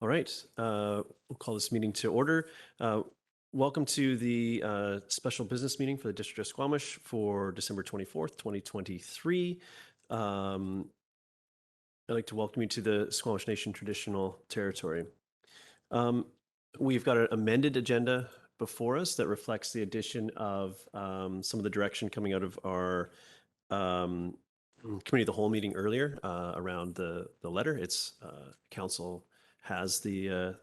All right, we'll call this meeting to order. Welcome to the special business meeting for the District of Squamish for December 24th, 2023. I'd like to welcome you to the Squamish Nation Traditional Territory. We've got an amended agenda before us that reflects the addition of some of the direction coming out of our committee of the whole meeting earlier around the letter. It's council has the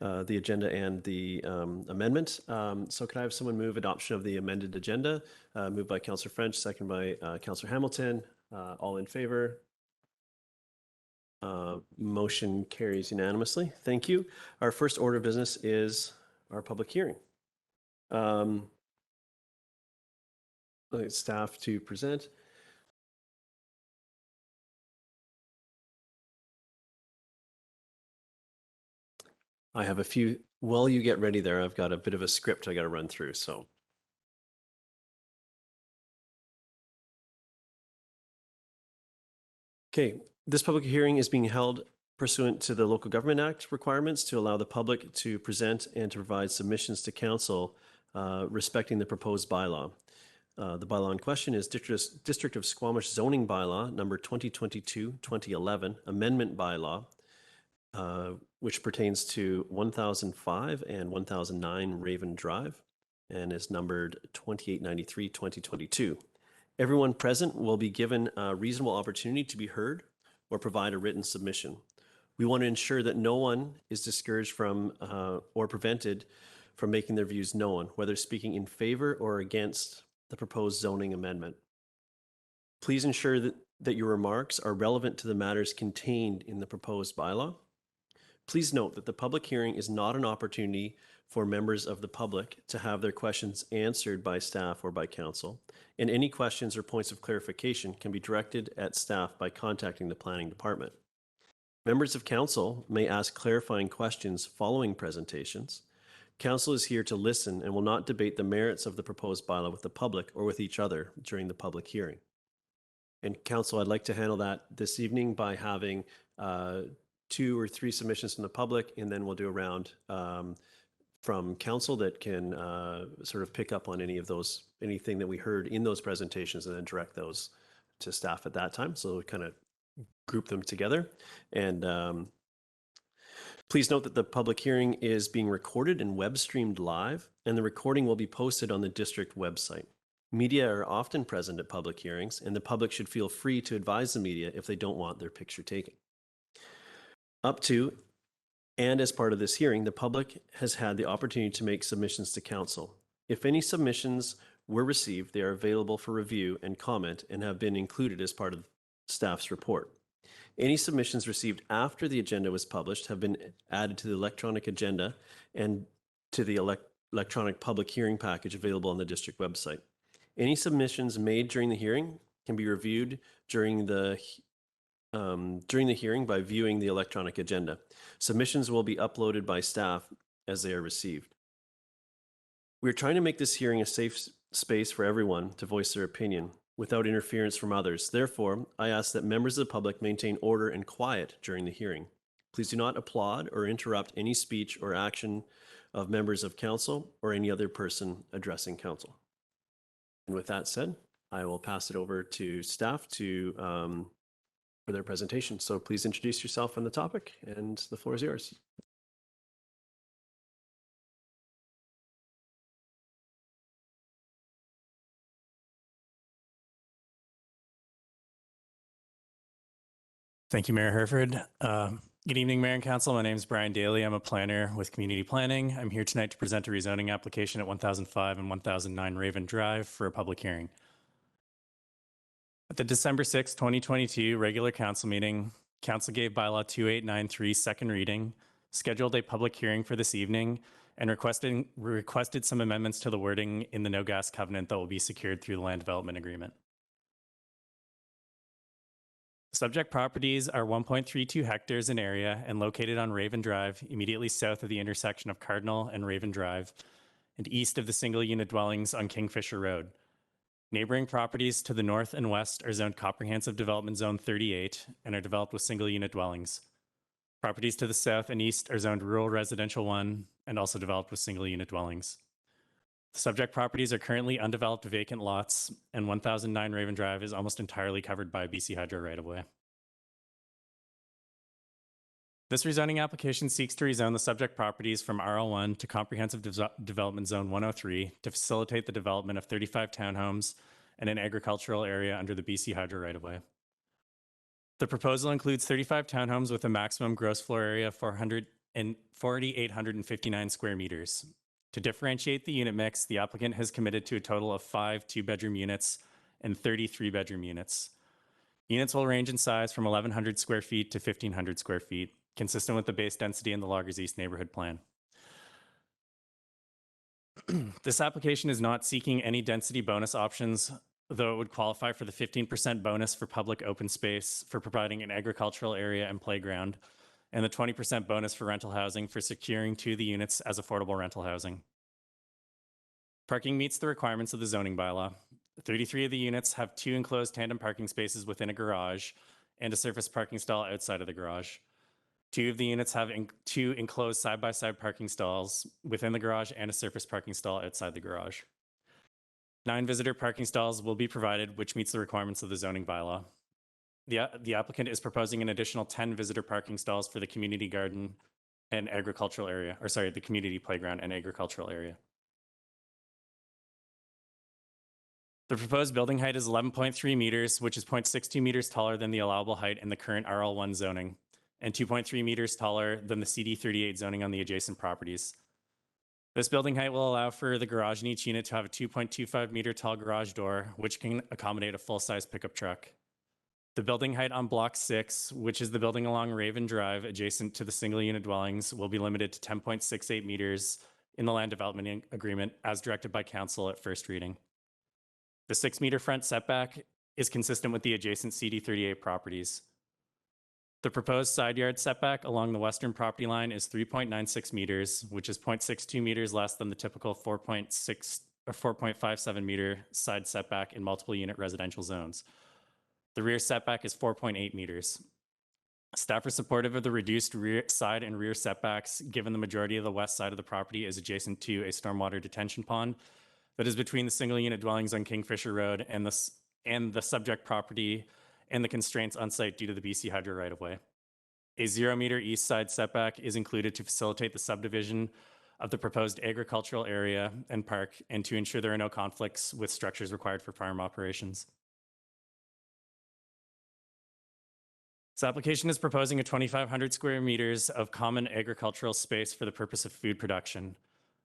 agenda and the amendment. So could I have someone move adoption of the amended agenda? Moved by Councillor French, second by Councillor Hamilton. All in favor? Motion carries unanimously. Thank you. Our first order of business is our public hearing. I'd like staff to present. I have a few, while you get ready there, I've got a bit of a script I got to run through, so. Okay, this public hearing is being held pursuant to the Local Government Act requirements to allow the public to present and to provide submissions to council respecting the proposed bylaw. The bylaw in question is District of Squamish Zoning Bylaw number 2022-2011 Amendment Bylaw, which pertains to 1005 and 1009 Raven Drive and is numbered 2893-2022. Everyone present will be given a reasonable opportunity to be heard or provide a written submission. We want to ensure that no one is discouraged from or prevented from making their views known, whether speaking in favor or against the proposed zoning amendment. Please ensure that your remarks are relevant to the matters contained in the proposed bylaw. Please note that the public hearing is not an opportunity for members of the public to have their questions answered by staff or by council, and any questions or points of clarification can be directed at staff by contacting the planning department. Members of council may ask clarifying questions following presentations. Council is here to listen and will not debate the merits of the proposed bylaw with the public or with each other during the public hearing. And council, I'd like to handle that this evening by having 2 or 3 submissions from the public, and then we'll do a round from council that can sort of pick up on any of those, anything that we heard in those presentations, and then direct those to staff at that time. So we kind of group them together. And please note that the public hearing is being recorded and web streamed live, and the recording will be posted on the district website. Media are often present at public hearings, and the public should feel free to advise the media if they don't want their picture taken. Up to and as part of this hearing, the public has had the opportunity to make submissions to council. If any submissions were received, they are available for review and comment and have been included as part of staff's report. Any submissions received after the agenda was published have been added to the electronic agenda and to the electronic public hearing package available on the district website. Any submissions made during the hearing can be reviewed during the hearing by viewing the electronic agenda. Submissions will be uploaded by staff as they are received. We're trying to make this hearing a safe space for everyone to voice their opinion without interference from others. Therefore, I ask that members of the public maintain order and quiet during the hearing. Please do not applaud or interrupt any speech or action of members of council or any other person addressing council. And with that said, I will pass it over to staff to for their presentation. So please introduce yourself on the topic, and the floor is yours. Thank you, Mayor Hereford. Good evening, Mayor and Council. My name is Brian Daly. I'm a planner with Community Planning. I'm here tonight to present a rezoning application at 1005 and 1009 Raven Drive for a public hearing. At the December 6, 2022 regular council meeting, Council gave Bylaw 2893 second reading, scheduled a public hearing for this evening, and requested some amendments to the wording in the no gas covenant that will be secured through the land development agreement. Subject properties are 1.32 hectares in area and located on Raven Drive, immediately south of the intersection of Cardinal and Raven Drive, and east of the single unit dwellings on Kingfisher Road. Neighboring properties to the north and west are zoned Comprehensive Development Zone 38 and are developed with single unit dwellings. Properties to the south and east are zoned rural residential 1 and also developed with single unit dwellings. The subject properties are currently undeveloped vacant lots, and 1009 Raven Drive is almost entirely covered by BC Hydro right-of-way. This rezoning application seeks to rezone the subject properties from RL1 to Comprehensive Development Zone 103 to facilitate the development of 35 townhomes and an agricultural area under the BC Hydro right-of-way. The proposal includes 35 townhomes with a maximum gross floor area of 4,859 square meters. To differentiate the unit mix, the applicant has committed to a total of 5 two-bedroom units and 33 bedroom units. Units will range in size from 1,100 square feet to 1,500 square feet, consistent with the base density in the Loggers East neighborhood plan. This application is not seeking any density bonus options, though it would qualify for the 15% bonus for public open space for providing an agricultural area and playground, and the 20% bonus for rental housing for securing 2 of the units as affordable rental housing. Parking meets the requirements of the zoning bylaw. 33 of the units have 2 enclosed tandem parking spaces within a garage and a surface parking stall outside of the garage. 2 of the units have 2 enclosed side-by-side parking stalls within the garage and a surface parking stall outside the garage. 9 visitor parking stalls will be provided, which meets the requirements of the zoning bylaw. The applicant is proposing an additional 10 visitor parking stalls for the community garden and agricultural area, or sorry, the community playground and agricultural area. The proposed building height is 11.3 meters, which is 0.62 meters taller than the allowable height in the current RL1 zoning, and 2.3 meters taller than the CD38 zoning on the adjacent properties. This building height will allow for the garage in each unit to have a 2.25 meter tall garage door, which can accommodate a full-size pickup truck. The building height on Block 6, which is the building along Raven Drive adjacent to the single unit dwellings, will be limited to 10.68 meters in the land development agreement as directed by council at first reading. The 6-meter front setback is consistent with the adjacent CD38 properties. The proposed side yard setback along the western property line is 3.96 meters, which is 0.62 meters less than the typical 4.6 or 4.57 meter side setback in multiple unit residential zones. The rear setback is 4.8 meters. Staff are supportive of the reduced rear side and rear setbacks, given the majority of the west side of the property is adjacent to a stormwater detention pond that is between the single unit dwellings on Kingfisher Road and the subject property and the constraints on site due to the BC Hydro right-of-way. A 0-meter east side setback is included to facilitate the subdivision of the proposed agricultural area and park and to ensure there are no conflicts with structures required for farm operations. This application is proposing a 2,500 square meters of common agricultural space for the purpose of food production.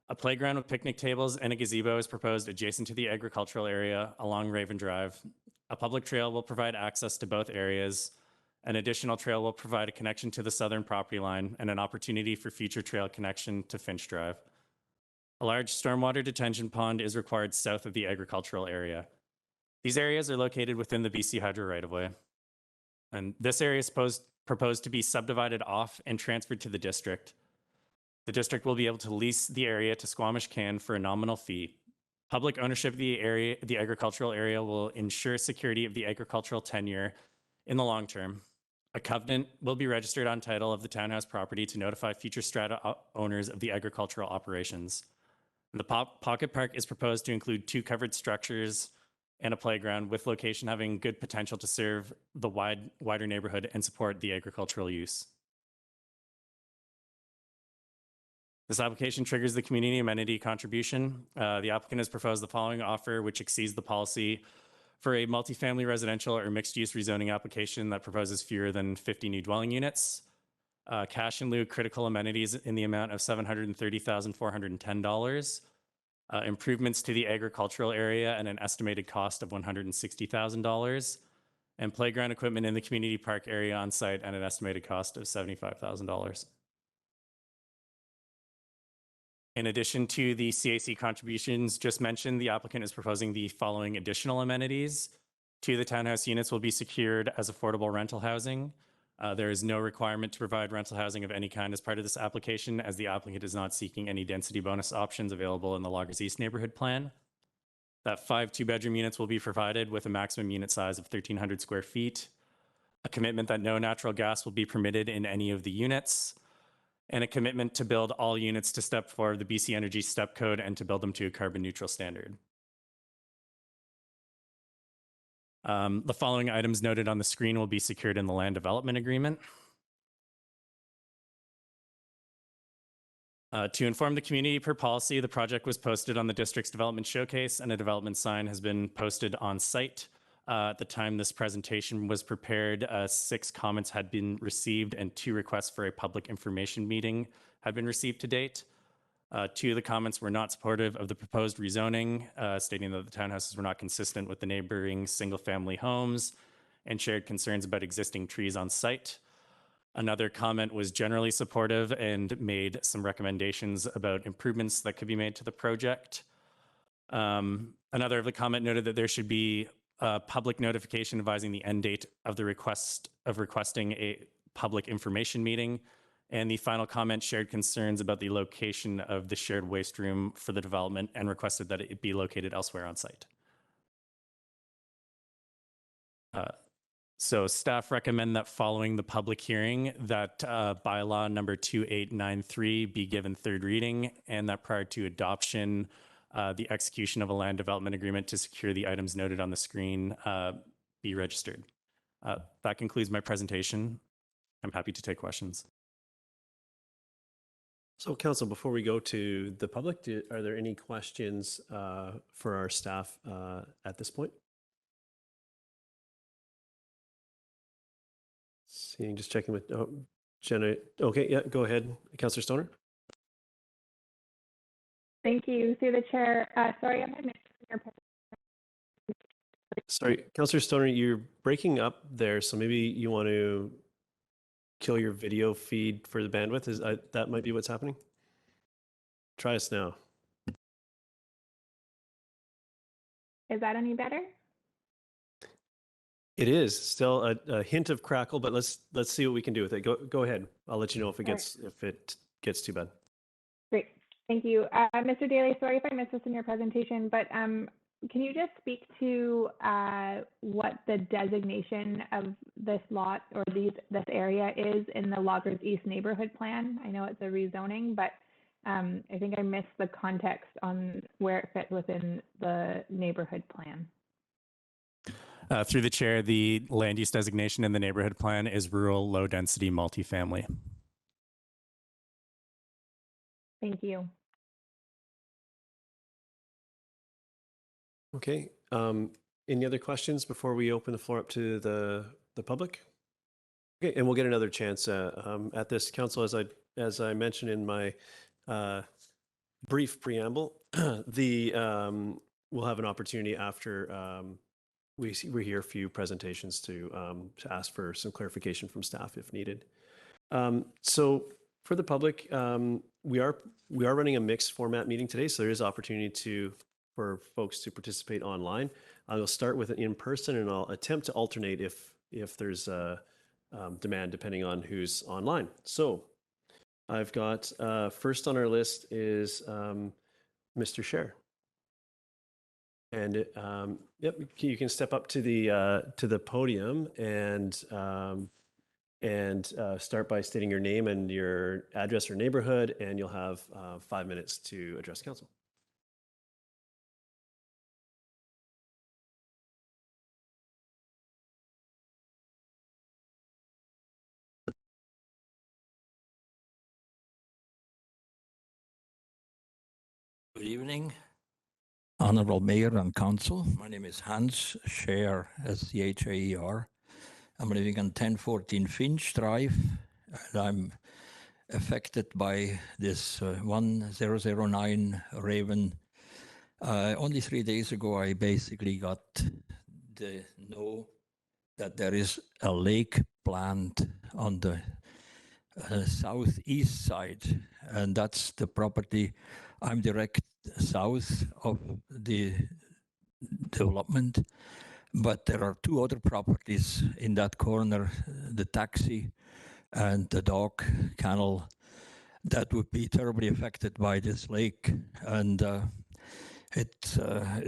A playground with picnic tables and a gazebo is proposed adjacent to the agricultural area along Raven Drive. A public trail will provide access to both areas. An additional trail will provide a connection to the southern property line and an opportunity for future trail connection to Finch Drive. A large stormwater detention pond is required south of the agricultural area. These areas are located within the BC Hydro right-of-way. And this area is proposed to be subdivided off and transferred to the district. The district will be able to lease the area to Squamish Can for a nominal fee. Public ownership of the agricultural area will ensure security of the agricultural tenure in the long term. A covenant will be registered on title of the townhouse property to notify future strata owners of the agricultural operations. The pocket park is proposed to include 2 covered structures and a playground with location having good potential to serve the wider neighborhood and support the agricultural use. This application triggers the community amenity contribution. The applicant has proposed the following offer, which exceeds the policy for a multifamily residential or mixed-use rezoning application that proposes fewer than 50 new dwelling units. Cash in lieu critical amenities in the amount of $730,410. Improvements to the agricultural area at an estimated cost of $160,000. And playground equipment in the community park area on site at an estimated cost of $75,000. In addition to the CAC contributions just mentioned, the applicant is proposing the following additional amenities. 2 of the townhouse units will be secured as affordable rental housing. There is no requirement to provide rental housing of any kind as part of this application, as the applicant is not seeking any density bonus options available in the Loggers East neighborhood plan. That 5 two-bedroom units will be provided with a maximum unit size of 1,300 square feet. a commitment that no natural gas will be permitted in any of the units, and a commitment to build all units to Step 4 of the BC Energy Step Code and to build them to a carbon neutral standard. The following items noted on the screen will be secured in the land development agreement. To inform the community per policy, the project was posted on the district's development showcase, and a development sign has been posted on site. At the time this presentation was prepared, 6 comments had been received and 2 requests for a public information meeting had been received to date. 2 of the comments were not supportive of the proposed rezoning, stating that the townhouses were not consistent with the neighboring single-family homes and shared concerns about existing trees on site. Another comment was generally supportive and made some recommendations about improvements that could be made to the project. Another of the comment noted that there should be a public notification advising the end date of the requesting a public information meeting. And the final comment shared concerns about the location of the shared waste room for the development and requested that it be located elsewhere on site. So staff recommend that following the public hearing that bylaw number 2893 be given 3rd reading, and that prior to adoption, the execution of a land development agreement to secure the items noted on the screen be registered. That concludes my presentation. I'm happy to take questions. So council, before we go to the public, are there any questions for our staff at this point? Seeing, just checking with Jenna. Okay, yeah, go ahead, Councillor Stoner. Thank you, through the chair. Sorry, I'm missing your Sorry, Councillor Stoner, you're breaking up there, so maybe you want to kill your video feed for the bandwidth. Is that might be what's happening? Try us now. Is that any better? It is still a hint of crackle, but let's see what we can do with it. Go ahead. I'll let you know if it gets too bad. Great, thank you, Mr. Daly. Sorry if I missed this in your presentation, but can you just speak to what the designation of this lot or this area is in the Loggers East neighborhood plan? I know it's a rezoning, but I think I missed the context on where it fits within the neighborhood plan. Through the chair, the land use designation in the neighborhood plan is rural low density multifamily. Thank you. Okay. Any other questions before we open the floor up to the public? Okay, and we'll get another chance at this. Council, as I mentioned in my brief preamble, we'll have an opportunity after we hear a few presentations to ask for some clarification from staff if needed. So for the public, we are running a mixed format meeting today, so there is opportunity for folks to participate online. I'll start with an in-person, and I'll attempt to alternate if there's demand depending on who's online. So I've got first on our list is Mr. Scher. And yep, you can step up to the podium and start by stating your name and your address or neighborhood, and you'll have 5 minutes to address council. Good evening, Honorable Mayor and Council. My name is Hans Scher, S-C-H-A-E-R. I'm living on 1014 Finch Drive, and I'm affected by this 1009 Raven. Only 3 days ago, I basically got the know that there is a lake planned on the southeast side, and that's the property. I'm direct south of the development, but there are 2 other properties in that corner, the taxi and the dog kennel, that would be terribly affected by this lake. And it's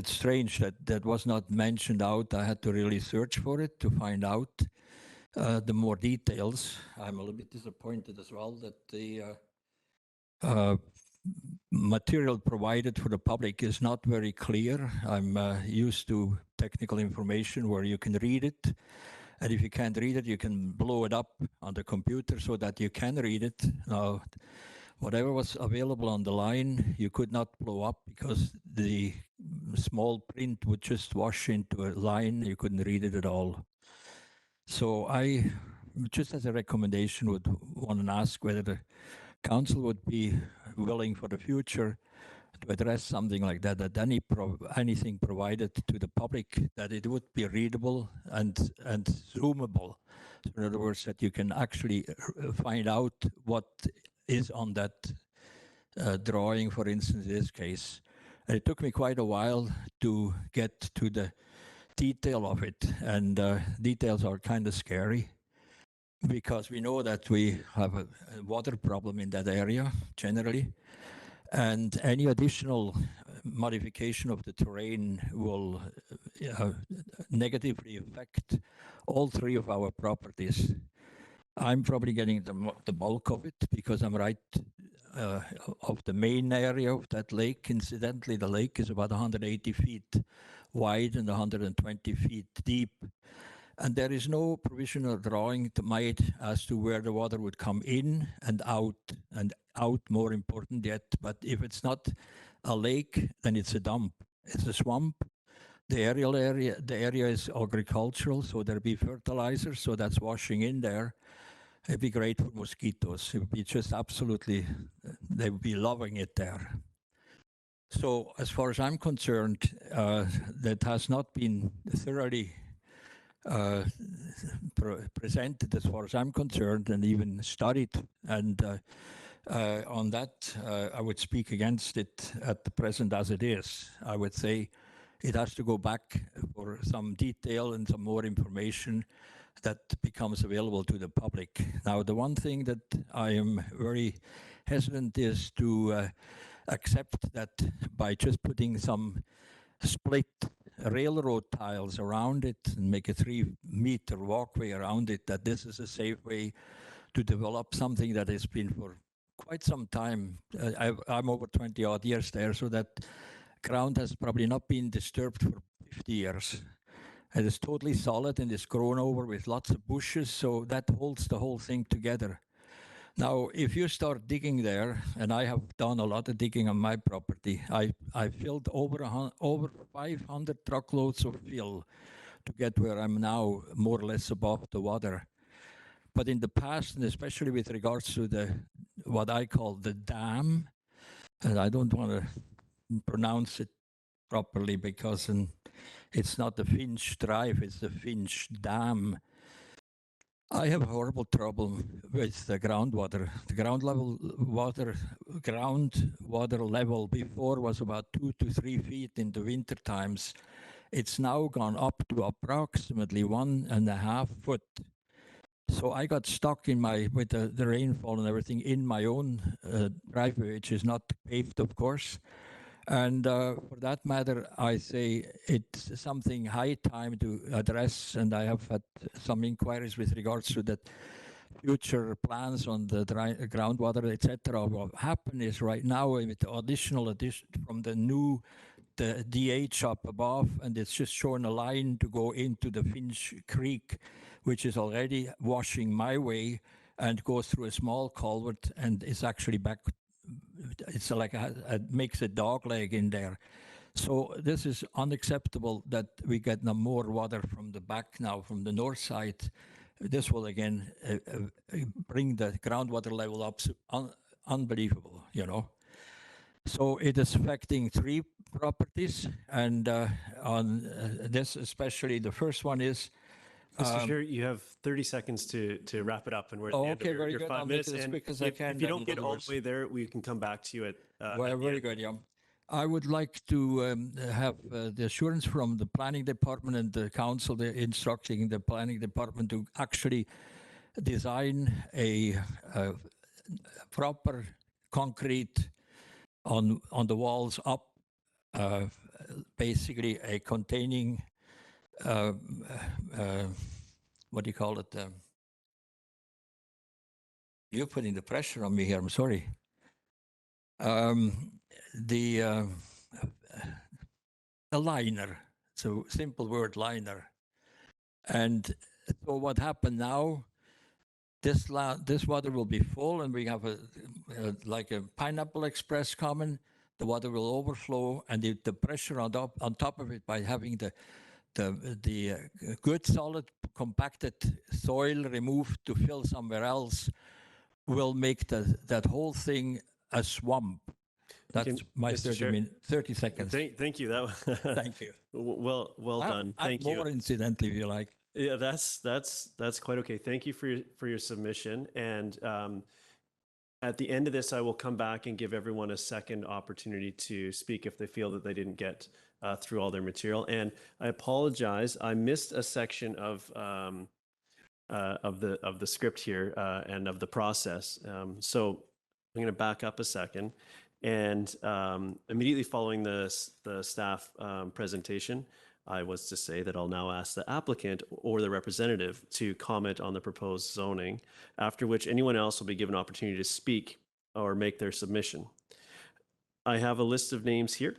strange that that was not mentioned out. I had to really search for it to find out. the more details. I'm a little bit disappointed as well that the material provided for the public is not very clear. I'm used to technical information where you can read it. And if you can't read it, you can blow it up on the computer so that you can read it. Now, whatever was available on the line, you could not blow up because the small print would just wash into a line. You couldn't read it at all. So I, just as a recommendation, would want to ask whether the council would be willing for the future to address something like that, that anything provided to the public, that it would be readable and zoomable. So in other words, that you can actually find out what is on that drawing, for instance, in this case. And it took me quite a while to get to the detail of it, and details are kind of scary because we know that we have a water problem in that area generally, and any additional modification of the terrain will negatively affect all three of our properties. I'm probably getting the bulk of it because I'm right of the main area of that lake. Incidentally, the lake is about 180 feet wide and 120 feet deep. And there is no provisional drawing made as to where the water would come in and out more important yet. But if it's not a lake, then it's a dump. It's a swamp. The area is agricultural, so there'll be fertilizer, so that's washing in there. It'd be great for mosquitoes. It would be just absolutely, they would be loving it there. So as far as I'm concerned, that has not been thoroughly presented as far as I'm concerned and even studied. And on that, I would speak against it at the present as it is. I would say it has to go back for some detail and some more information that becomes available to the public. Now, the one thing that I am very hesitant is to accept that by just putting some split railroad tiles around it and make a 3-meter walkway around it, that this is a safe way to develop something that has been for quite some time. I'm over 20 odd years there, so that ground has probably not been disturbed for 50 years. It is totally solid and it's grown over with lots of bushes, so that holds the whole thing together. Now, if you start digging there, and I have done a lot of digging on my property, I filled over 500 truckloads of fill to get where I'm now, more or less above the water. But in the past, and especially with regards to what I call the dam, and I don't want to pronounce it properly because it's not the Finch Drive, it's the Finch Dam. I have horrible trouble with the groundwater. The groundwater level before was about 2 to 3 feet in the winter times. It's now gone up to approximately 1.5 foot. So I got stuck with the rainfall and everything in my own driveway, which is not paved, of course. And for that matter, I say it's something high time to address, and I have had some inquiries with regards to that future plans on the groundwater, etc. What happened is right now with the addition from the DH up above, and it's just showing a line to go into the Finch Creek, which is already washing my way and goes through a small culvert and is actually back. It's like it makes a dog leg in there. So this is unacceptable that we get no more water from the back now, from the north side. This will again bring the groundwater level up, unbelievable, you know. So it is affecting 3 properties, and on this especially, the first one is Mr. Chair, you have 30 seconds to wrap it up, and we're at the end of your 5 minutes. And if you don't get all the way there, we can come back to you at well, very good, yeah. I would like to have the assurance from the planning department and the council, instructing the planning department to actually design a proper concrete on the walls up, basically a containing what do you call it? You're putting the pressure on me here. I'm sorry. The liner. So simple word, liner. And so what happened now? This water will be full, and we have like a Pineapple Express coming. The water will overflow, and the pressure on top of it, by having the good solid compacted soil removed to fill somewhere else, will make that whole thing a swamp. That's my Mr. 30 seconds. Thank you. That Thank you. well done. Thank you. More incidentally, if you like. Yeah, that's quite okay. Thank you for your submission. And at the end of this, I will come back and give everyone a second opportunity to speak if they feel that they didn't get through all their material. And I apologize, I missed a section of the script here and of the process. So I'm going to back up a second, and immediately following the staff presentation, I was to say that I'll now ask the applicant or the representative to comment on the proposed zoning, after which anyone else will be given an opportunity to speak or make their submission. I have a list of names here,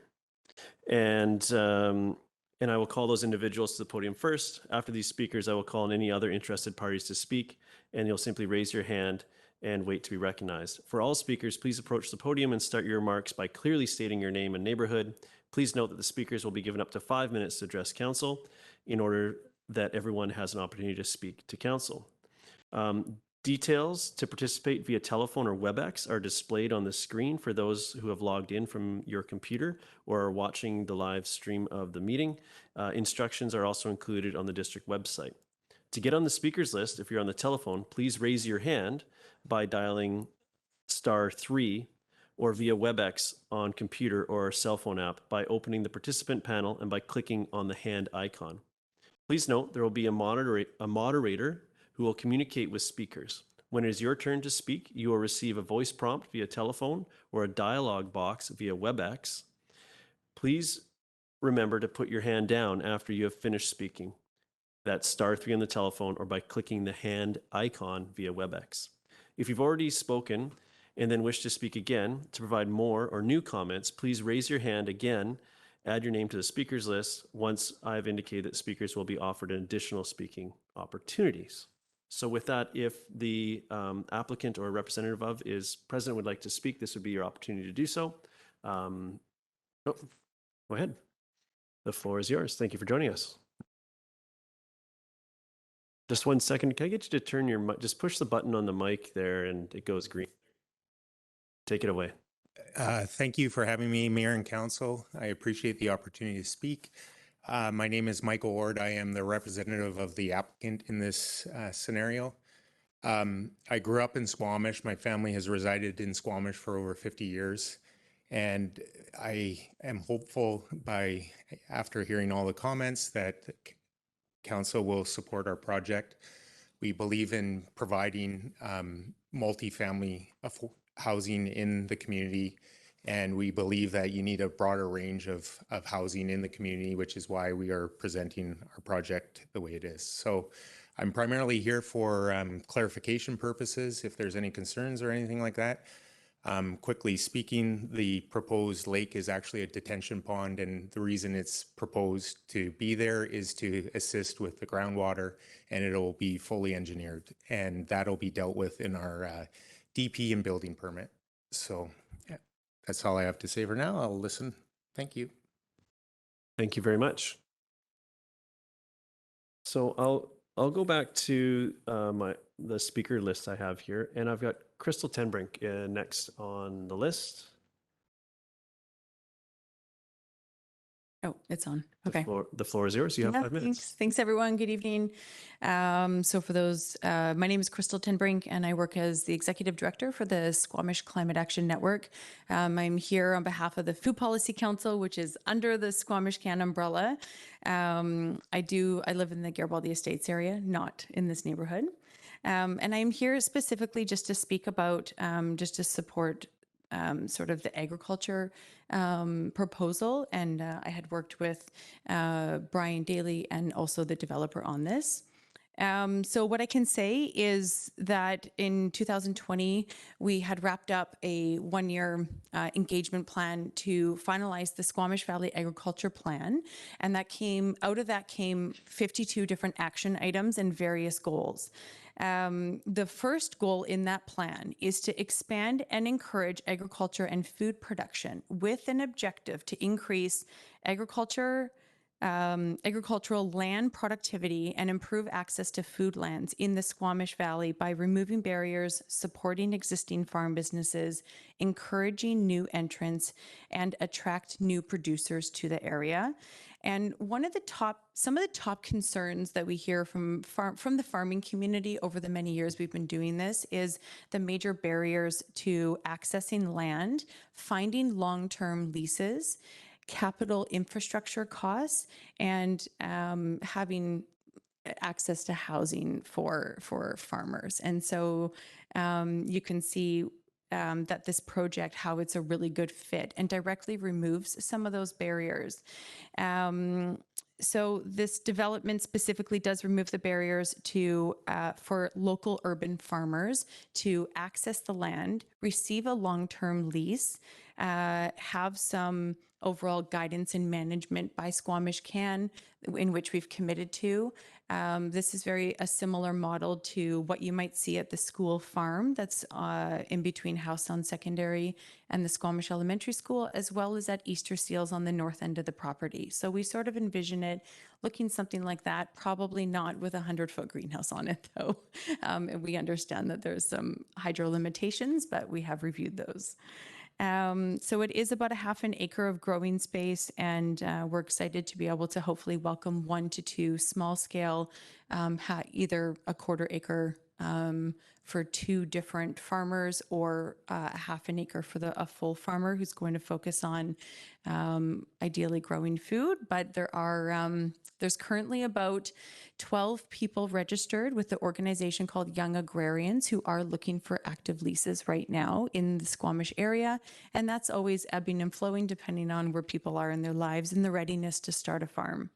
and I will call those individuals to the podium first. After these speakers, I will call on any other interested parties to speak, and you'll simply raise your hand and wait to be recognized. For all speakers, please approach the podium and start your remarks by clearly stating your name and neighborhood. Please note that the speakers will be given up to 5 minutes to address council in order that everyone has an opportunity to speak to council. Details to participate via telephone or WebEx are displayed on the screen for those who have logged in from your computer or are watching the live stream of the meeting. Instructions are also included on the district website. To get on the speakers list, if you're on the telephone, please raise your hand by dialing *3 or via WebEx on computer or cell phone app by opening the participant panel and by clicking on the hand icon. Please note there will be a moderator who will communicate with speakers. When it is your turn to speak, you will receive a voice prompt via telephone or a dialog box via WebEx. Please remember to put your hand down after you have finished speaking. That's *3 on the telephone or by clicking the hand icon via WebEx. If you've already spoken and then wish to speak again to provide more or new comments, please raise your hand again, add your name to the speakers list once I've indicated that speakers will be offered additional speaking opportunities. So with that, if the applicant or representative of is present would like to speak, this would be your opportunity to do so. Go ahead. The floor is yours. Thank you for joining us. Just 1 second. Can I get you to turn your mic? Just push the button on the mic there and it goes green. Take it away. Thank you for having me, Mayor and Council. I appreciate the opportunity to speak. My name is Michael Ord. I am the representative of the applicant in this scenario. I grew up in Squamish. My family has resided in Squamish for over 50 years. And I am hopeful after hearing all the comments that Council will support our project. We believe in providing multifamily housing in the community, and we believe that you need a broader range of housing in the community, which is why we are presenting our project the way it is. So I'm primarily here for clarification purposes, if there's any concerns or anything like that. Quickly speaking, the proposed lake is actually a detention pond, and the reason it's proposed to be there is to assist with the groundwater, and it'll be fully engineered, and that'll be dealt with in our DP and building permit. So yeah, that's all I have to say for now. I'll listen. Thank you. Thank you very much. So I'll go back to the speaker list I have here, and I've got Crystal Tenbrink next on the list. Oh, it's on. Okay. The floor is yours. You have 5 minutes. Thanks, everyone. Good evening. So for those, my name is Crystal Tenbrink, and I work as the Executive Director for the Squamish Climate Action Network. I'm here on behalf of the Food Policy Council, which is under the Squamish Can umbrella. I live in the Garibaldi Estates area, not in this neighborhood. And I'm here specifically just to speak about, just to support sort of the agriculture proposal. And I had worked with Brian Daly and also the developer on this. So what I can say is that in 2020, we had wrapped up a one-year engagement plan to finalize the Squamish Valley Agriculture Plan. And out of that came 52 different action items and various goals. The first goal in that plan is to expand and encourage agriculture and food production with an objective to increase agricultural land productivity and improve access to food lands in the Squamish Valley by removing barriers, supporting existing farm businesses, encouraging new entrants, and attract new producers to the area. And some of the top concerns that we hear from the farming community over the many years we've been doing this is the major barriers to accessing land, finding long-term leases, capital infrastructure costs, and having access to housing for farmers. And so you can see that this project, how it's a really good fit and directly removes some of those barriers. So this development specifically does remove the barriers for local urban farmers to access the land, receive a long-term lease, have some overall guidance and management by Squamish Can, in which we've committed to. This is a similar model to what you might see at the school farm that's in between Housetown Secondary and the Squamish Elementary School, as well as at Easter Seals on the north end of the property. So we sort of envision it looking something like that, probably not with a 100-foot greenhouse on it though. And we understand that there's some hydro limitations, but we have reviewed those. So it is about a half an acre of growing space, and we're excited to be able to hopefully welcome 1 to 2 small scale, either a quarter acre for 2 different farmers, or a half an acre for a full farmer who's going to focus on ideally growing food. But there's currently about 12 people registered with the organization called Young Agrarians who are looking for active leases right now in the Squamish area. And that's always ebbing and flowing depending on where people are in their lives and the readiness to start a farm.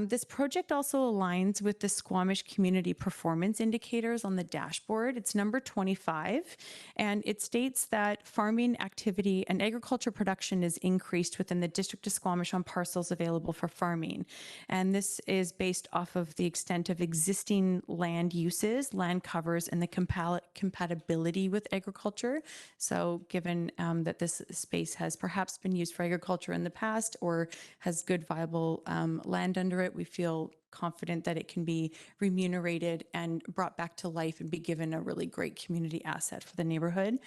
This project also aligns with the Squamish Community Performance Indicators on the dashboard. It's number 25, and it states that farming activity and agriculture production is increased within the District of Squamish on parcels available for farming. And this is based off of the extent of existing land uses, land covers, and the compatibility with agriculture. So given that this space has perhaps been used for agriculture in the past or has good viable land under it, we feel confident that it can be remunerated and brought back to life and be given a really great community asset for the neighborhood.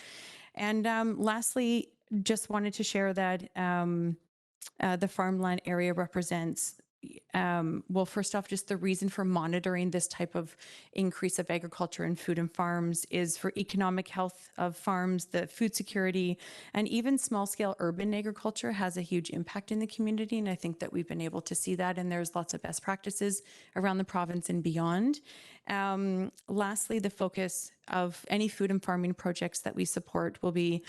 And lastly, just wanted to share that the farmland area represents, well, first off, just the reason for monitoring this type of increase of agriculture and food and farms is for economic health of farms, the food security, and even small scale urban agriculture has a huge impact in the community. And I think that we've been able to see that, and there's lots of best practices around the province and beyond. Lastly, the focus of any food and farming projects that we support will be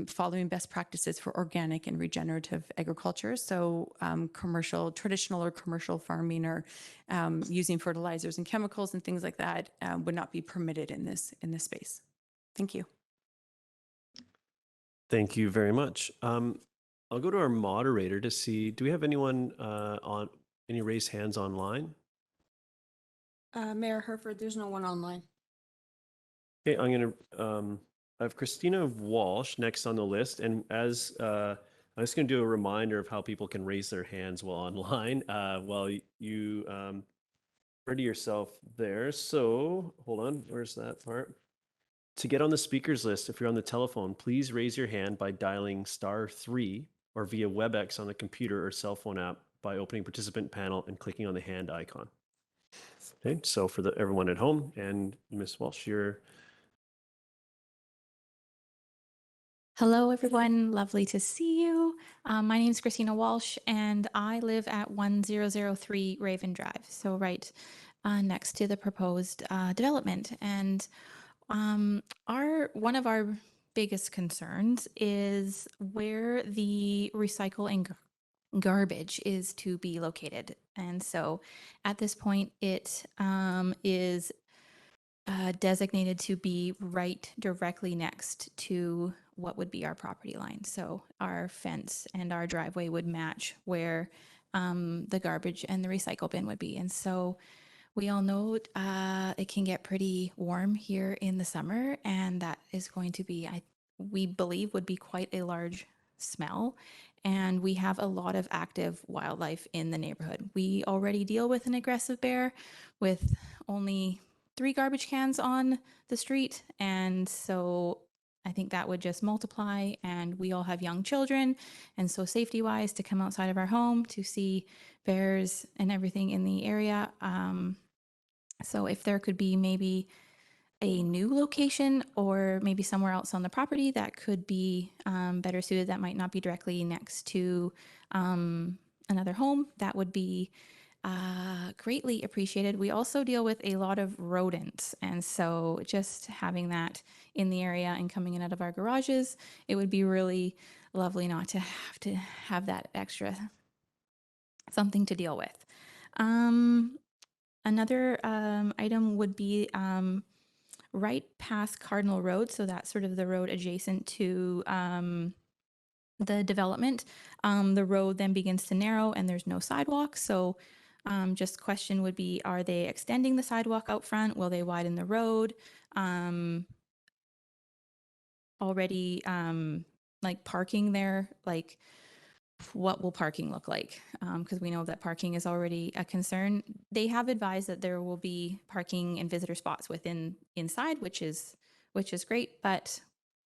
following best practices for organic and regenerative agriculture. So traditional or commercial farming, or using fertilizers and chemicals and things like that would not be permitted in this space. Thank you. Thank you very much. I'll go to our moderator to see, do we have anyone any raised hands online? Mayor Herford, there's no one online. Okay, I'm going to, I have Christina Walsh next on the list. And as I'm just going to do a reminder of how people can raise their hands while online while you ready yourself there. So hold on, where's that part? To get on the speakers list, if you're on the telephone, please raise your hand by dialing *3 or via WebEx on the computer or cell phone app by opening participant panel and clicking on the hand icon. Okay, so for everyone at home, and Ms. Walsh, you're... Hello, everyone. Lovely to see you. My name is Christina Walsh, and I live at 1003 Raven Drive, so right next to the proposed development. And one of our biggest concerns is where the recycle garbage is to be located. And so at this point, it is designated to be right directly next to what would be our property line. So our fence and our driveway would match where the garbage and the recycle bin would be. And so we all know it can get pretty warm here in the summer, and that is going to be, we believe, would be quite a large smell. And we have a lot of active wildlife in the neighborhood. We already deal with an aggressive bear with only 3 garbage cans on the street. And so I think that would just multiply. And we all have young children. And so safety wise, to come outside of our home to see bears and everything in the area. So if there could be maybe a new location or maybe somewhere else on the property that could be better suited, that might not be directly next to another home, that would be greatly appreciated. We also deal with a lot of rodents, and so just having that in the area and coming in out of our garages, it would be really lovely not to have that extra something to deal with. Another item would be right past Cardinal Road, so that's sort of the road adjacent to the development. The road then begins to narrow and there's no sidewalk. So just question would be, are they extending the sidewalk out front? Will they widen the road? Already like parking there, like what will parking look like? Because we know that parking is already a concern. They have advised that there will be parking and visitor spots inside, which is great, but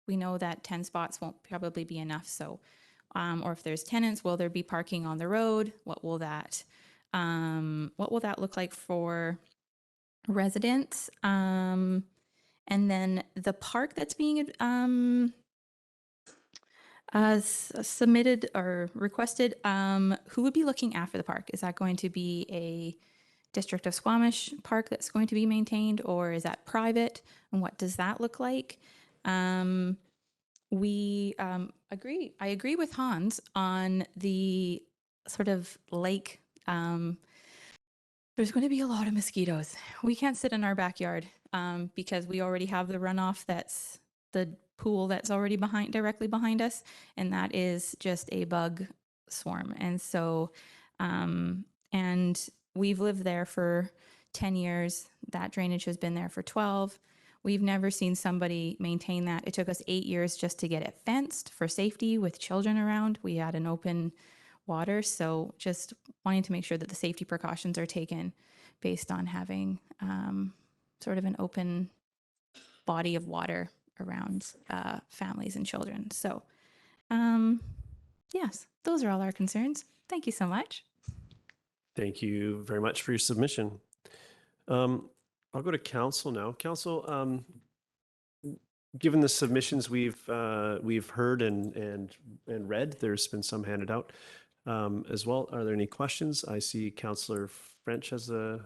we know that 10 spots won't probably be enough. So, or if there's tenants, will there be parking on the road? What will that look like for residents? And then the park that's being submitted or requested, who would be looking after the park? Is that going to be a District of Squamish park that's going to be maintained, or is that private? And what does that look like? We agree. I agree with Hans on the sort of lake. There's going to be a lot of mosquitoes. We can't sit in our backyard because we already have the runoff that's the pool that's already directly behind us, and that is just a bug swarm. And so, and we've lived there for 10 years. That drainage has been there for 12. We've never seen somebody maintain that. It took us 8 years just to get it fenced for safety with children around. We had an open water, so just wanting to make sure that the safety precautions are taken based on having sort of an open body of water around families and children. So yes, those are all our concerns. Thank you so much. Thank you very much for your submission. I'll go to council now. Council, given the submissions we've heard and read, there's been some handed out as well. Are there any questions? I see Councillor French has a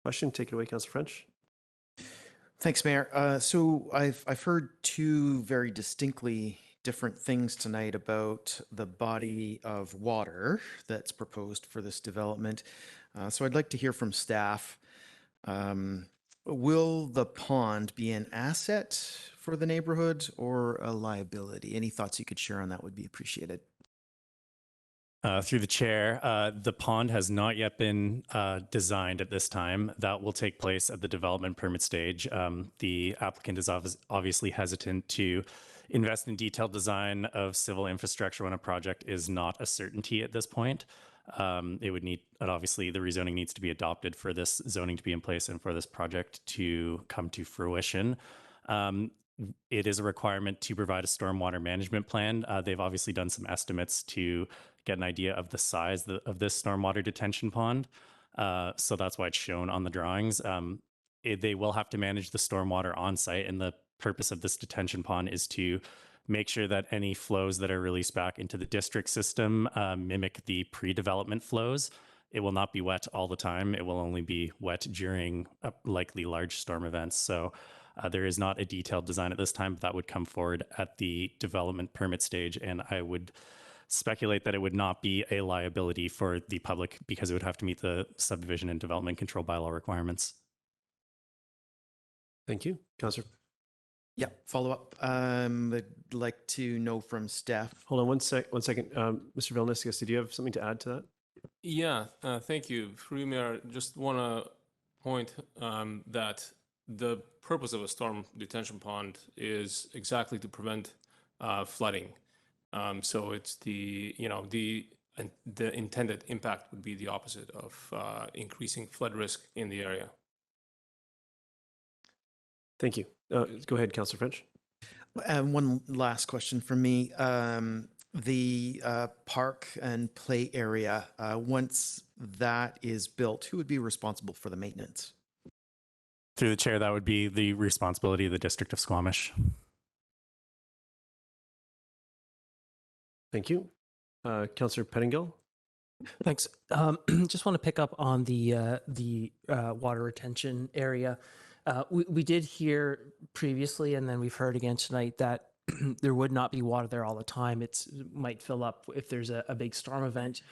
question. Take it away, Councillor French. Thanks, Mayor. So I've heard 2 very distinctly different things tonight about the body of water that's proposed for this development. So I'd like to hear from staff. Will the pond be an asset for the neighborhood or a liability? Any thoughts you could share on that would be appreciated. Through the chair, the pond has not yet been designed at this time. That will take place at the development permit stage. The applicant is obviously hesitant to invest in detailed design of civil infrastructure when a project is not a certainty at this point. It would need, obviously, the rezoning needs to be adopted for this zoning to be in place and for this project to come to fruition. It is a requirement to provide a stormwater management plan. They've obviously done some estimates to get an idea of the size of this stormwater detention pond. So that's why it's shown on the drawings. They will have to manage the stormwater on site, and the purpose of this detention pond is to make sure that any flows that are released back into the district system mimic the pre-development flows. It will not be wet all the time. It will only be wet during likely large storm events. So there is not a detailed design at this time, but that would come forward at the development permit stage. And I would speculate that it would not be a liability for the public because it would have to meet the subdivision and development control bylaw requirements. Thank you. Councillor. Yeah, follow up. I'd like to know from staff. Hold on one second. Mr. Vilnius, did you have something to add to that? Yeah, thank you. Through you, Mayor, just want to point that the purpose of a storm detention pond is exactly to prevent flooding. So it's the intended impact would be the opposite of increasing flood risk in the area. Thank you. Go ahead, Councillor French. One last question from me. The park and play area, once that is built, who would be responsible for the maintenance? Through the chair, that would be the responsibility of the District of Squamish. Thank you. Councillor Pettingill. Thanks. Just want to pick up on the water retention area. We did hear previously, and then we've heard again tonight, that there would not be water there all the time. It might fill up if there's a big storm event.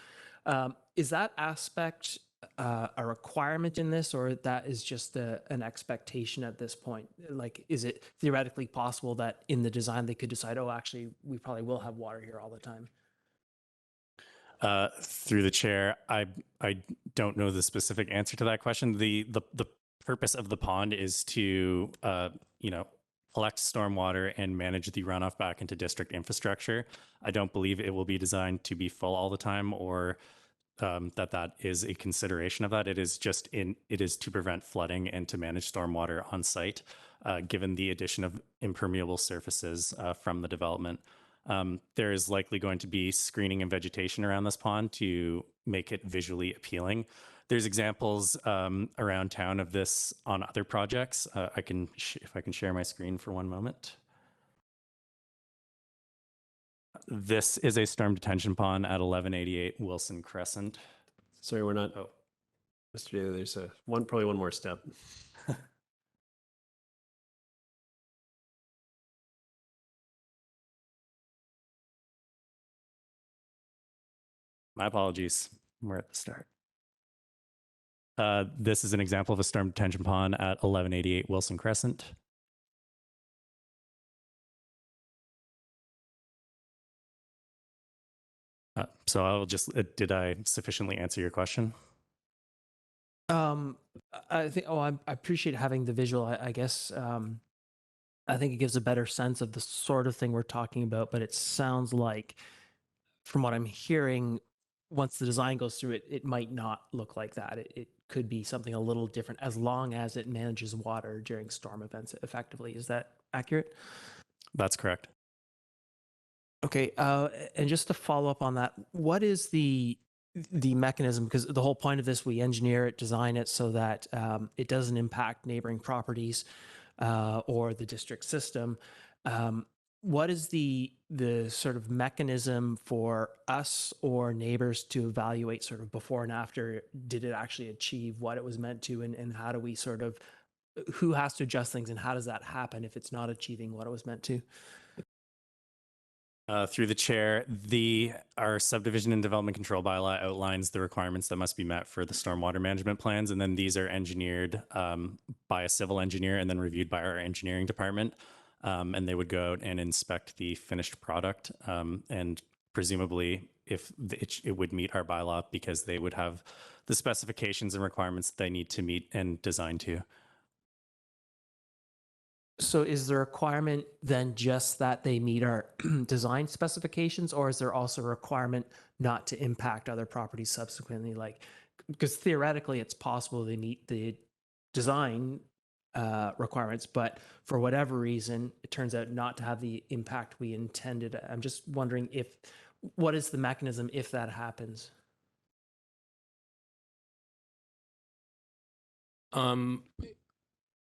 Is that aspect a requirement in this, or that is just an expectation at this point? Like, is it theoretically possible that in the design they could decide, oh, actually, we probably will have water here all the time? Through the chair, I don't know the specific answer to that question. The purpose of the pond is to collect stormwater and manage the runoff back into district infrastructure. I don't believe it will be designed to be full all the time, or that is a consideration of that. It is to prevent flooding and to manage stormwater on site, given the addition of impermeable surfaces from the development. There is likely going to be screening and vegetation around this pond to make it visually appealing. There's examples around town of this on other projects. If I can share my screen for one moment. This is a storm detention pond at 1188 Wilson Crescent. Sorry, we're not. Oh, Mr. Daly, there's probably one more step. My apologies. We're at the start. This is an example of a storm detention pond at 1188 Wilson Crescent. So I'll just, did I sufficiently answer your question? I think, I appreciate having the visual. I guess, I think it gives a better sense of the sort of thing we're talking about, but it sounds like, from what I'm hearing, once the design goes through, it might not look like that. It could be something a little different, as long as it manages water during storm events effectively. Is that accurate? That's correct. Okay, and just to follow up on that, what is the mechanism? Because the whole point of this, we engineer it, design it so that it doesn't impact neighboring properties or the district system. What is the sort of mechanism for us or neighbors to evaluate sort of before and after? Did it actually achieve what it was meant to, and how do we sort of, who has to adjust things, and how does that happen if it's not achieving what it was meant to? Through the chair, our subdivision and development control bylaw outlines the requirements that must be met for the stormwater management plans, and then these are engineered by a civil engineer and then reviewed by our engineering department. And they would go out and inspect the finished product, and presumably if it would meet our bylaw, because they would have the specifications and requirements they need to meet and design to. So is the requirement then just that they meet our design specifications, or is there also a requirement not to impact other properties subsequently? Like, because theoretically it's possible they meet the design requirements, but for whatever reason, it turns out not to have the impact we intended. I'm just wondering what is the mechanism if that happens?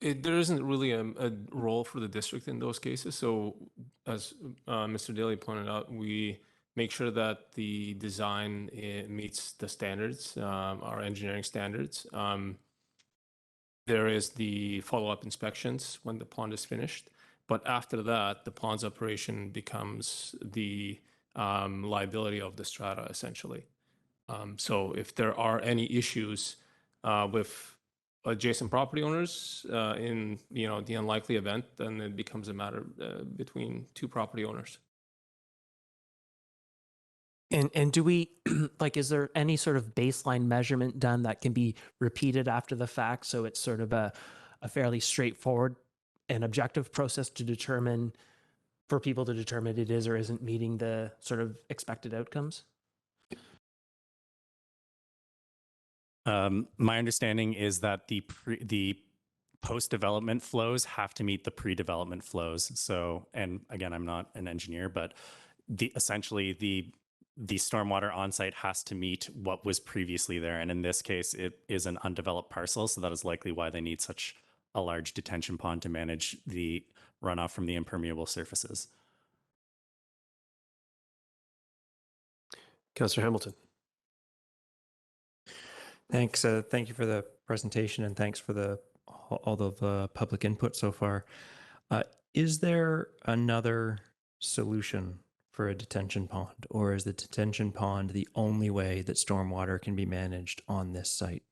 There isn't really a role for the district in those cases. So as Mr. Daly pointed out, we make sure that the design meets the standards, our engineering standards. There is the follow-up inspections when the pond is finished. But after that, the pond's operation becomes the liability of the strata, essentially. So if there are any issues with adjacent property owners in the unlikely event, then it becomes a matter between two property owners. And do we, like, is there any sort of baseline measurement done that can be repeated after the fact? So it's sort of a fairly straightforward and objective process to determine, for people to determine it is or isn't meeting the sort of expected outcomes? My understanding is that the post-development flows have to meet the pre-development flows. So, and again, I'm not an engineer, but essentially the stormwater on site has to meet what was previously there. And in this case, it is an undeveloped parcel. So that is likely why they need such a large detention pond to manage the runoff from the impermeable surfaces. Councillor Hamilton. Thanks. Thank you for the presentation, and thanks for all the public input so far. Is there another solution for a detention pond, or is the detention pond the only way that stormwater can be managed on this site?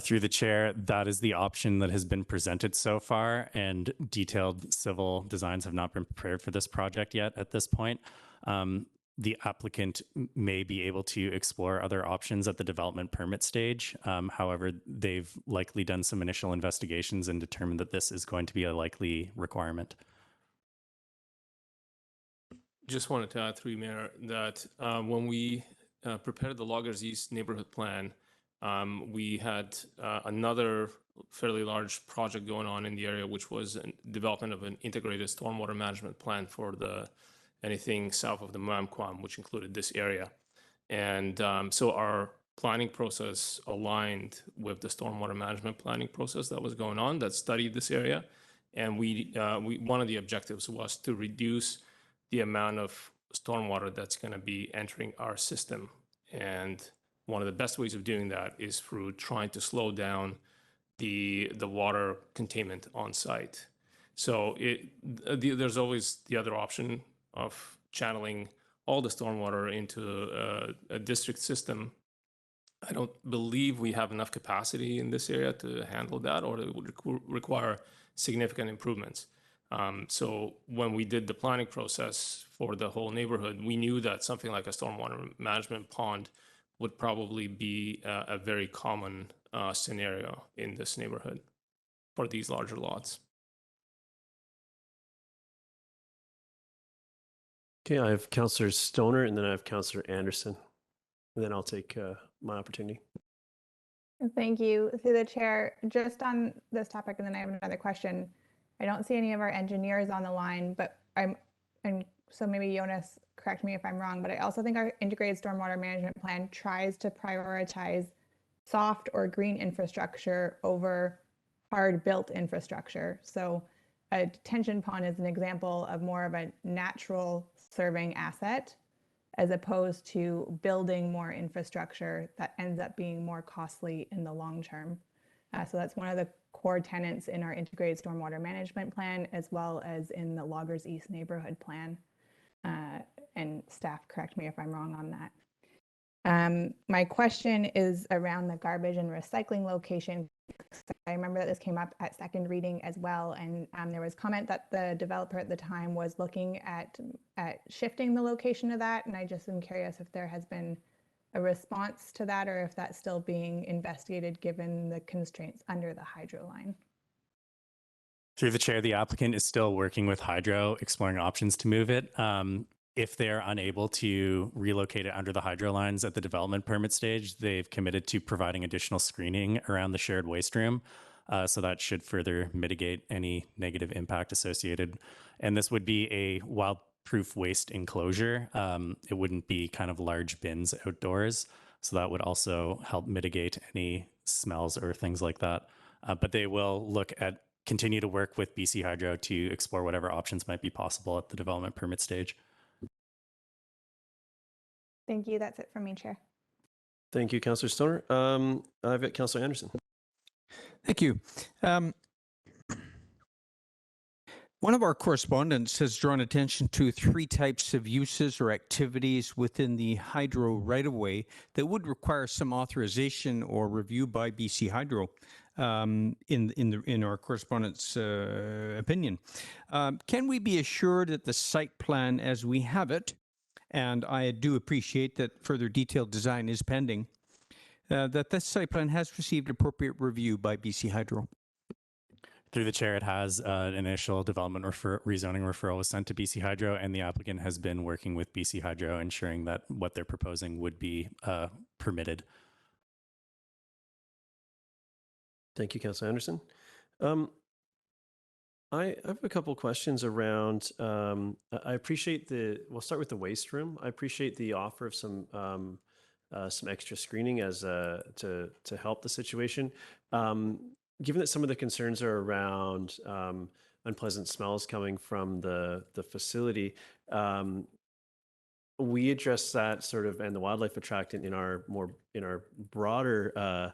Through the chair, that is the option that has been presented so far, and detailed civil designs have not been prepared for this project yet at this point. The applicant may be able to explore other options at the development permit stage. However, they've likely done some initial investigations and determined that this is going to be a likely requirement. Just wanted to add, through Mayor, that when we prepared the Loggers East neighborhood plan, we had another fairly large project going on in the area, which was development of an integrated stormwater management plan for anything south of the Mwamkwam, which included this area. And so our planning process aligned with the stormwater management planning process that was going on that studied this area. And one of the objectives was to reduce the amount of stormwater that's going to be entering our system. And one of the best ways of doing that is through trying to slow down the water containment on site. So there's always the other option of channeling all the stormwater into a district system. I don't believe we have enough capacity in this area to handle that, or it would require significant improvements. So when we did the planning process for the whole neighborhood, we knew that something like a stormwater management pond would probably be a very common scenario in this neighborhood for these larger lots. Okay, I have Councillor Stoner, and then I have Councillor Anderson, and then I'll take my opportunity. Thank you. Through the chair, just on this topic, and then I have another question. I don't see any of our engineers on the line, but and so maybe Jonas, correct me if I'm wrong, but I also think our integrated stormwater management plan tries to prioritize soft or green infrastructure over hard built infrastructure. So a detention pond is an example of more of a natural serving asset, as opposed to building more infrastructure that ends up being more costly in the long term. So that's one of the core tenets in our integrated stormwater management plan, as well as in the Loggers East neighborhood plan. And staff, correct me if I'm wrong on that. My question is around the garbage and recycling location. I remember that this came up at second reading as well, and there was comment that the developer at the time was looking at shifting the location of that, and I just am curious if there has been a response to that, or if that's still being investigated given the constraints under the hydro line. Through the chair, the applicant is still working with Hydro, exploring options to move it. If they're unable to relocate it under the hydro lines at the development permit stage, they've committed to providing additional screening around the shared waste room. So that should further mitigate any negative impact associated. And this would be a wild-proof waste enclosure. It wouldn't be kind of large bins outdoors. So that would also help mitigate any smells or things like that. But they will continue to work with BC Hydro to explore whatever options might be possible at the development permit stage. Thank you. That's it from me, Chair. Thank you, Councillor Stoner. I've got Councillor Anderson. Thank you. One of our correspondents has drawn attention to 3 types of uses or activities within the hydro right-of-way that would require some authorization or review by BC Hydro. In our correspondent's opinion, can we be assured that the site plan as we have it, and I do appreciate that further detailed design is pending, that this site plan has received appropriate review by BC Hydro? Through the chair, it has an initial development rezoning referral was sent to BC Hydro, and the applicant has been working with BC Hydro, ensuring that what they're proposing would be permitted. Thank you, Councilor Anderson. I have a couple questions around, I appreciate we'll start with the waste room. I appreciate the offer of some extra screening as to help the situation. Given that some of the concerns are around unpleasant smells coming from the facility, we address that sort of and the wildlife attractant in our broader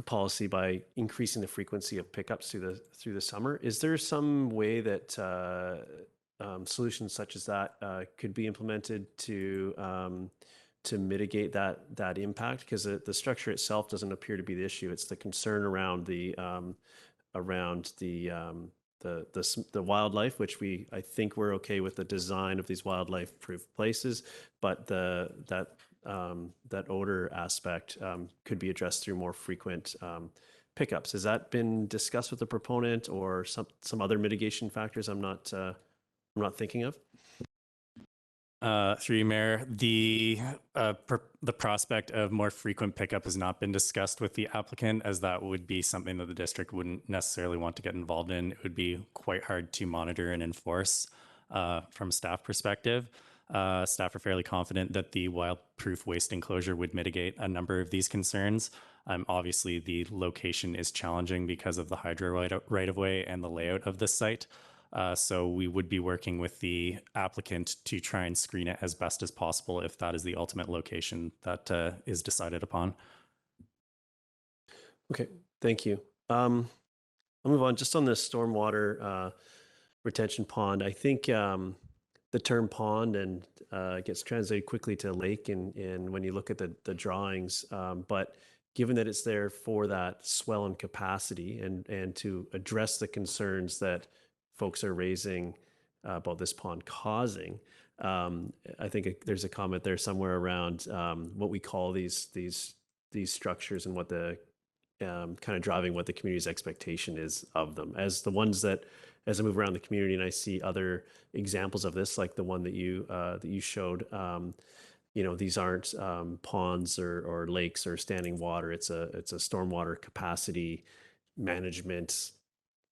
policy by increasing the frequency of pickups through the summer. Is there some way that solutions such as that could be implemented to mitigate that impact? Because the structure itself doesn't appear to be the issue. It's the concern around the wildlife, which I think we're okay with the design of these wildlife-proof places, but that odor aspect could be addressed through more frequent pickups. Has that been discussed with the proponent, or some other mitigation factors I'm not thinking of? Through you, Mayor, the prospect of more frequent pickup has not been discussed with the applicant, as that would be something that the district wouldn't necessarily want to get involved in. It would be quite hard to monitor and enforce from a staff perspective. Staff are fairly confident that the wildproof waste enclosure would mitigate a number of these concerns. Obviously, the location is challenging because of the hydro right-of-way and the layout of the site. So we would be working with the applicant to try and screen it as best as possible if that is the ultimate location that is decided upon. Okay, thank you. I'll move on. Just on the stormwater retention pond, I think the term pond and gets translated quickly to lake in when you look at the drawings. But given that it's there for that swell and capacity and to address the concerns that folks are raising about this pond causing, I think there's a comment there somewhere around what we call these structures and what the kind of driving what the community's expectation is of them. As I move around the community and I see other examples of this, like the one that you showed, these aren't ponds or lakes or standing water. It's a stormwater capacity management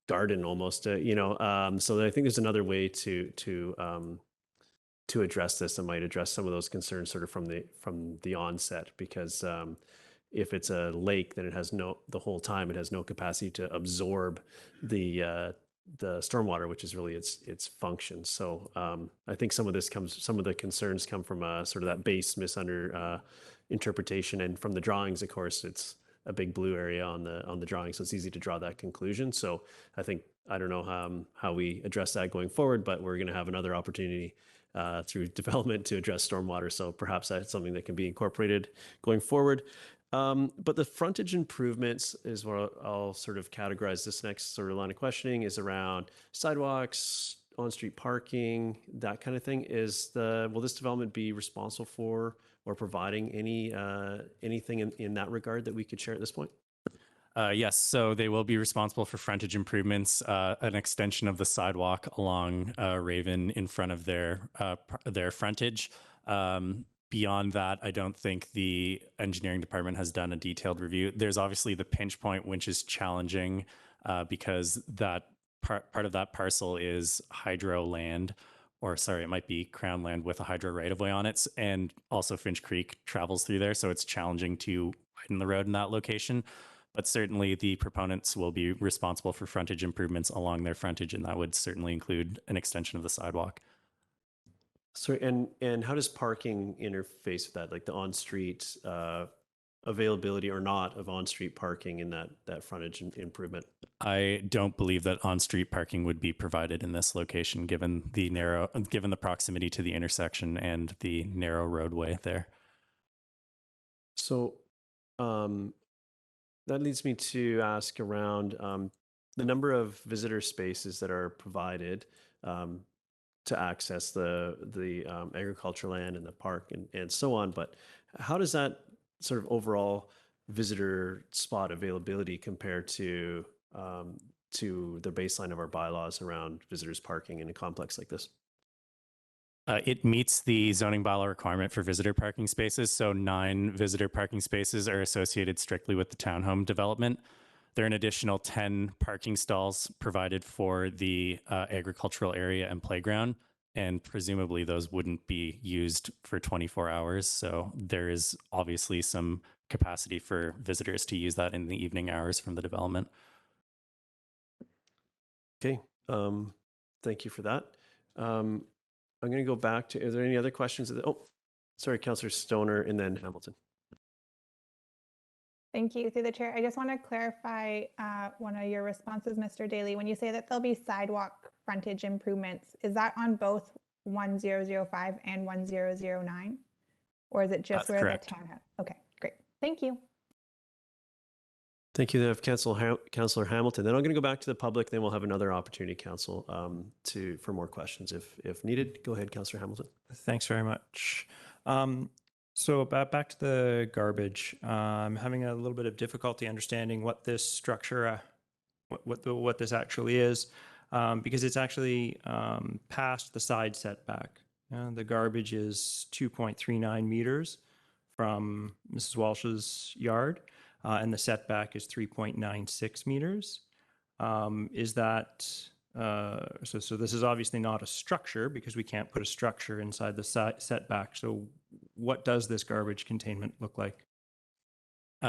garden almost. So I think there's another way to address this that might address some of those concerns sort of from the onset, because if it's a lake, then the whole time it has no capacity to absorb the stormwater, which is really its function. So I think some of the concerns come from sort of that base interpretation, and from the drawings, of course, it's a big blue area on the drawing, so it's easy to draw that conclusion. So I don't know how we address that going forward, but we're going to have another opportunity through development to address stormwater. So perhaps that's something that can be incorporated going forward. But the frontage improvements is what I'll sort of categorize this next sort of line of questioning, is around sidewalks, on-street parking, that kind of thing. Will this development be responsible for or providing anything in that regard that we could share at this point? Yes, so they will be responsible for frontage improvements, an extension of the sidewalk along Raven in front of their frontage. Beyond that, I don't think the engineering department has done a detailed review. There's obviously the pinch point, which is challenging because that part of that parcel is hydro land, or sorry, it might be crown land with a hydro right-of-way on it. And also Finch Creek travels through there, so it's challenging to widen the road in that location. But certainly the proponents will be responsible for frontage improvements along their frontage, and that would certainly include an extension of the sidewalk. So, and how does parking interface with that, like the on-street availability or not of on-street parking in that frontage improvement? I don't believe that on-street parking would be provided in this location, given the proximity to the intersection and the narrow roadway there. So that leads me to ask around the number of visitor spaces that are provided to access the agricultural land and the park and so on. But how does that sort of overall visitor spot availability compare to the baseline of our bylaws around visitors parking in a complex like this? It meets the zoning bylaw requirement for visitor parking spaces. So 9 visitor parking spaces are associated strictly with the townhome development. There are an additional 10 parking stalls provided for the agricultural area and playground, and presumably those wouldn't be used for 24 hours. So there is obviously some capacity for visitors to use that in the evening hours from the development. Okay, thank you for that. I'm going to go back to, is there any other questions? Oh, sorry, Councillor Stoner and then Hamilton. Thank you. Through the chair, I just want to clarify one of your responses, Mr. Daly. When you say that there'll be sidewalk frontage improvements, is that on both 1005 and 1009? Or is it just That's where correct. the townhouse? Okay, great. Thank you. Thank you. Then I have Councillor Hamilton. Then I'm going to go back to the public. Then we'll have another opportunity, Council, for more questions if needed. Go ahead, Councillor Hamilton. Thanks very much. So back to the garbage. I'm having a little bit of difficulty understanding what this structure, what this actually is, because it's actually past the side setback. The garbage is 2.39 meters from Mrs. Walsh's yard, and the setback is 3.96 meters. Is that so this is obviously not a structure because we can't put a structure inside the setback. So what does this garbage containment look like?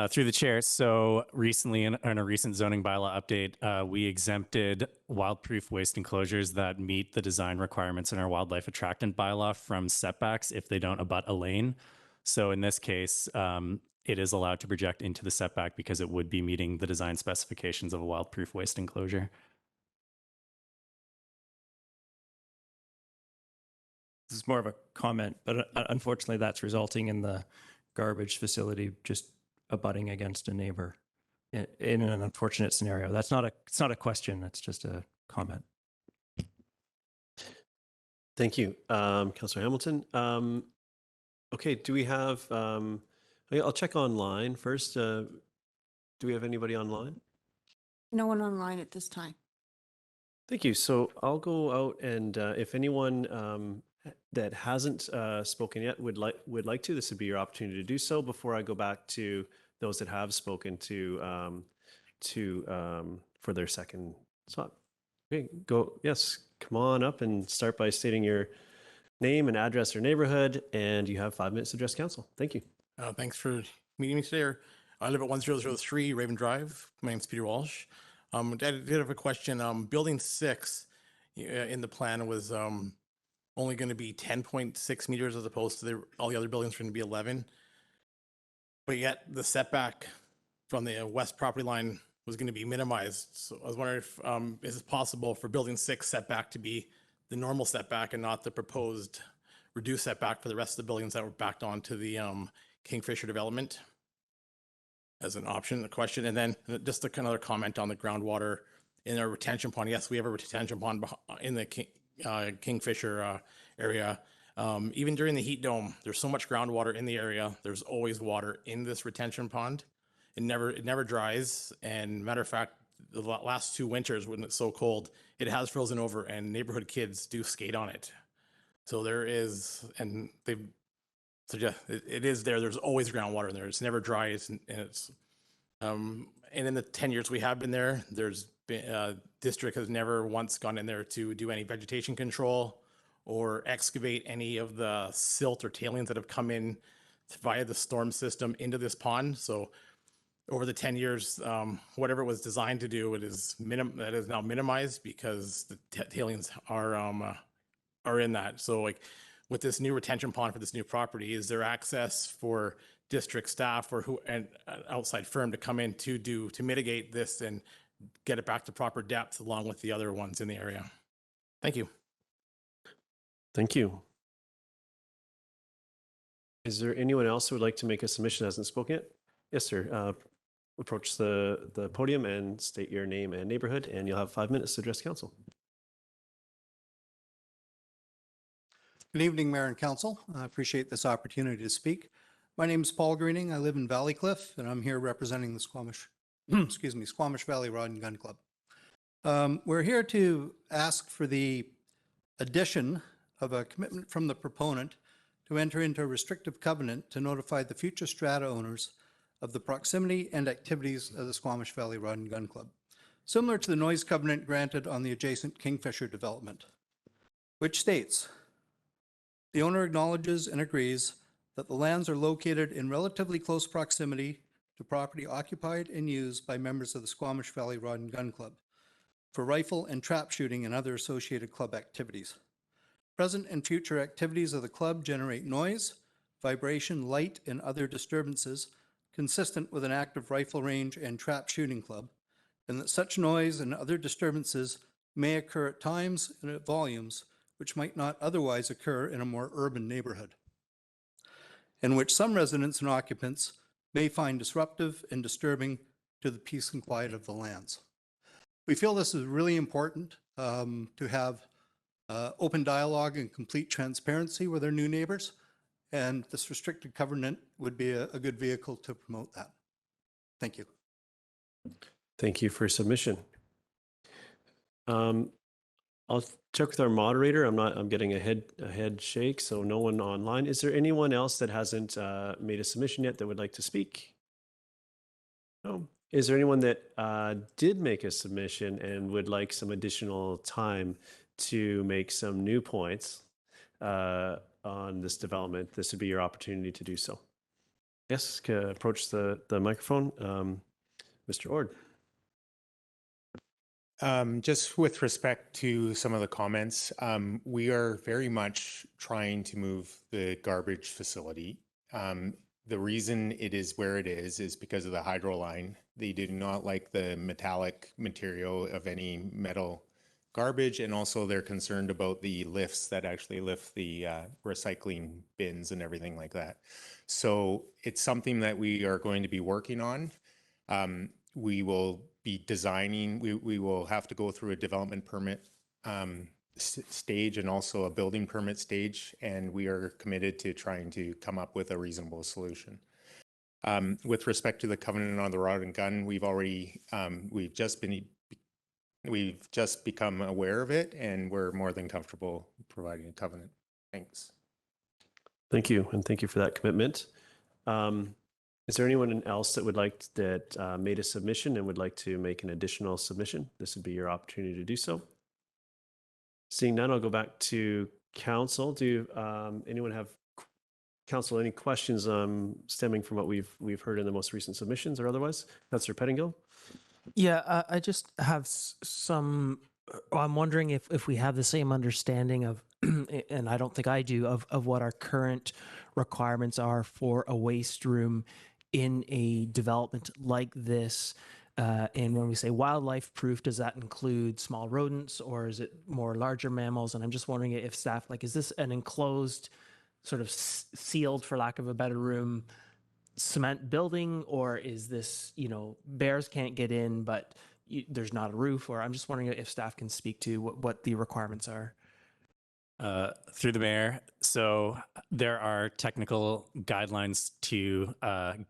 Through the chair, so recently in a recent zoning bylaw update, we exempted wildproof waste enclosures that meet the design requirements in our wildlife attractant bylaw from setbacks if they don't abut a lane. So in this case, it is allowed to project into the setback because it would be meeting the design specifications of a wildproof waste enclosure. This is more of a comment, but unfortunately that's resulting in the garbage facility just abutting against a neighbor in an unfortunate scenario. It's not a question, that's just a comment. Thank you, Councillor Hamilton. Okay, do we have, I'll check online first. Do we have anybody online? No one online at this time. Thank you. So I'll go out and if anyone that hasn't spoken yet would like to, this would be your opportunity to do so before I go back to those that have spoken to for their second slot. Okay, yes, come on up and start by stating your name and address or neighborhood, and you have 5 minutes to address council. Thank you. Thanks for meeting me today. I live at 1003 Raven Drive. My name's Peter Walsh. I did have a question. Building 6 in the plan was only going to be 10.6 meters as opposed to all the other buildings are going to be 11. But yet the setback from the west property line was going to be minimized. So I was wondering if is it possible for building 6 setback to be the normal setback and not the proposed reduced setback for the rest of the buildings that were backed onto the Kingfisher development as an option, a question. And then just another comment on the groundwater in our retention pond. Yes, we have a retention pond in the Kingfisher area. Even during the heat dome, there's so much groundwater in the area. There's always water in this retention pond. It never dries. And matter of fact, the last 2 winters when it's so cold, it has frozen over and neighborhood kids do skate on it. So there is, and they've suggest it is there. There's always groundwater in there. It's never dry. And in the 10 years we have been there, there's been district has never once gone in there to do any vegetation control or excavate any of the silt or tailings that have come in via the storm system into this pond. So over the 10 years, whatever it was designed to do, that is now minimized because the tailings are in that. So like with this new retention pond for this new property, is there access for district staff or who and an outside firm to come in to mitigate this and get it back to proper depth along with the other ones in the area. Thank you. Thank you. Is there anyone else who would like to make a submission that hasn't spoken yet? Yes, sir. Approach the podium and state your name and neighborhood, and you'll have 5 minutes to address council. Good evening, Mayor and Council. I appreciate this opportunity to speak. My name is Paul Greening. I live in Valley Cliff, and I'm here representing the Squamish, Squamish Valley Rod and Gun Club. We're here to ask for the addition of a commitment from the proponent to enter into a restrictive covenant to notify the future strata owners of the proximity and activities of the Squamish Valley Rod and Gun Club, similar to the noise covenant granted on the adjacent Kingfisher development, which states, the owner acknowledges and agrees that the lands are located in relatively close proximity to property occupied and used by members of the Squamish Valley Rod and Gun Club for rifle and trap shooting and other associated club activities. Present and future activities of the club generate noise, vibration, light, and other disturbances consistent with an active rifle range and trap shooting club, and that such noise and other disturbances may occur at times and at volumes which might not otherwise occur in a more urban neighborhood, and which some residents and occupants may find disruptive and disturbing to the peace and quiet of the lands. We feel this is really important to have open dialogue and complete transparency with our new neighbors, and this restricted covenant would be a good vehicle to promote that. Thank you. Thank you for your submission. I'll check with our moderator. I'm getting a head shake, so no one online. Is there anyone else that hasn't made a submission yet that would like to speak? No. Is there anyone that did make a submission and would like some additional time to make some new points on this development? This would be your opportunity to do so. Yes, approach the microphone. Mr. Ord. Just with respect to some of the comments, we are very much trying to move the garbage facility. The reason it is where it is because of the hydro line. They do not like the metallic material of any metal garbage, and also they're concerned about the lifts that actually lift the recycling bins and everything like that. So it's something that we are going to be working on. We will be designing, we will have to go through a development permit stage and also a building permit stage, and we are committed to trying to come up with a reasonable solution. With respect to the covenant on the rod and gun, we've just become aware of it, and we're more than comfortable providing a covenant. Thanks. Thank you, and thank you for that commitment. Is there anyone else that made a submission and would like to make an additional submission? This would be your opportunity to do so. Seeing none, I'll go back to council. Do anyone have, council, any questions stemming from what we've heard in the most recent submissions or otherwise? Councillor Pettingill? Yeah, I just have some, I'm wondering if we have the same understanding of, and I don't think I do, of what our current requirements are for a waste room in a development like this. And when we say wildlife proof, does that include small rodents or is it more larger mammals? And I'm just wondering if staff, is this an enclosed, sort of sealed, for lack of a better room, cement building, or is this, bears can't get in, but there's not a roof? Or I'm just wondering if staff can speak to what the requirements are. Through the mayor. So there are technical guidelines to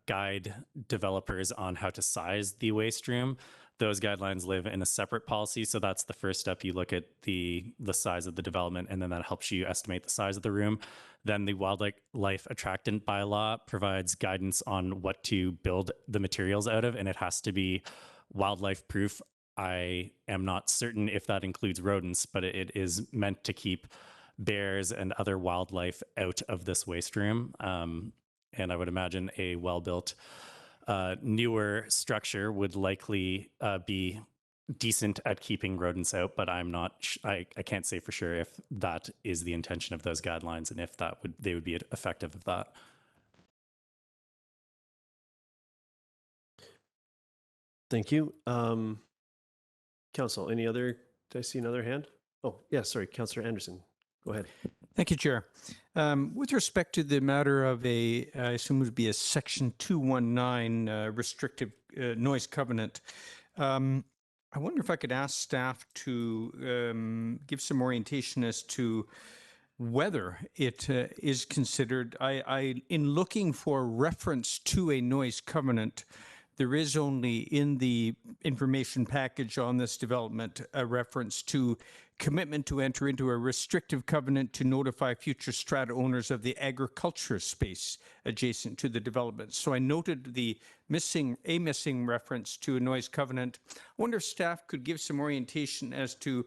guide developers on how to size the waste room. Those guidelines live in a separate policy. So that's the first step. You look at the size of the development, and then that helps you estimate the size of the room. Then the wildlife attractant bylaw provides guidance on what to build the materials out of, and it has to be wildlife proof. I am not certain if that includes rodents, but it is meant to keep bears and other wildlife out of this waste room. And I would imagine a well-built, newer structure would likely be decent at keeping rodents out, but I'm not, I can't say for sure if that is the intention of those guidelines and if they would be effective of that. Thank you. Council, any other, did I see another hand? Oh, yeah, sorry, Councillor Anderson, go ahead. Thank you, Chair. With respect to the matter of I assume it would be a Section 219 restrictive noise covenant, I wonder if I could ask staff to give some orientation as to whether it is considered. In looking for reference to a noise covenant, there is only in the information package on this development a reference to commitment to enter into a restrictive covenant to notify future strata owners of the agriculture space adjacent to the development. So I noted the missing reference to a noise covenant. I wonder if staff could give some orientation as to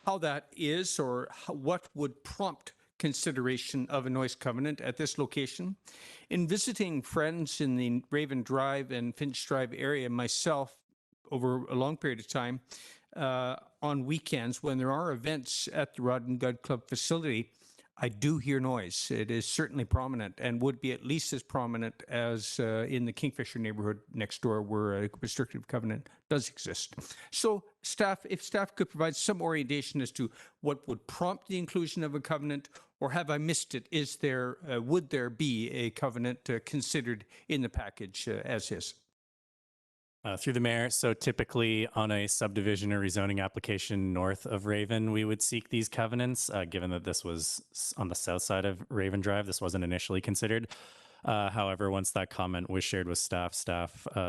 how that is, or what would prompt consideration of a noise covenant at this location. In visiting friends in the Raven Drive and Finch Drive area myself over a long period of time, on weekends when there are events at the Rod and Gun Club facility, I do hear noise. It is certainly prominent and would be at least as prominent as in the Kingfisher neighborhood next door where a restrictive covenant does exist. So if staff could provide some orientation as to what would prompt the inclusion of a covenant, or have I missed it? Would there be a covenant considered in the package as is? Through the mayor, so typically on a subdivision or rezoning application north of Raven, we would seek these covenants. Given that this was on the south side of Raven Drive, this wasn't initially considered. However, once that comment was shared with staff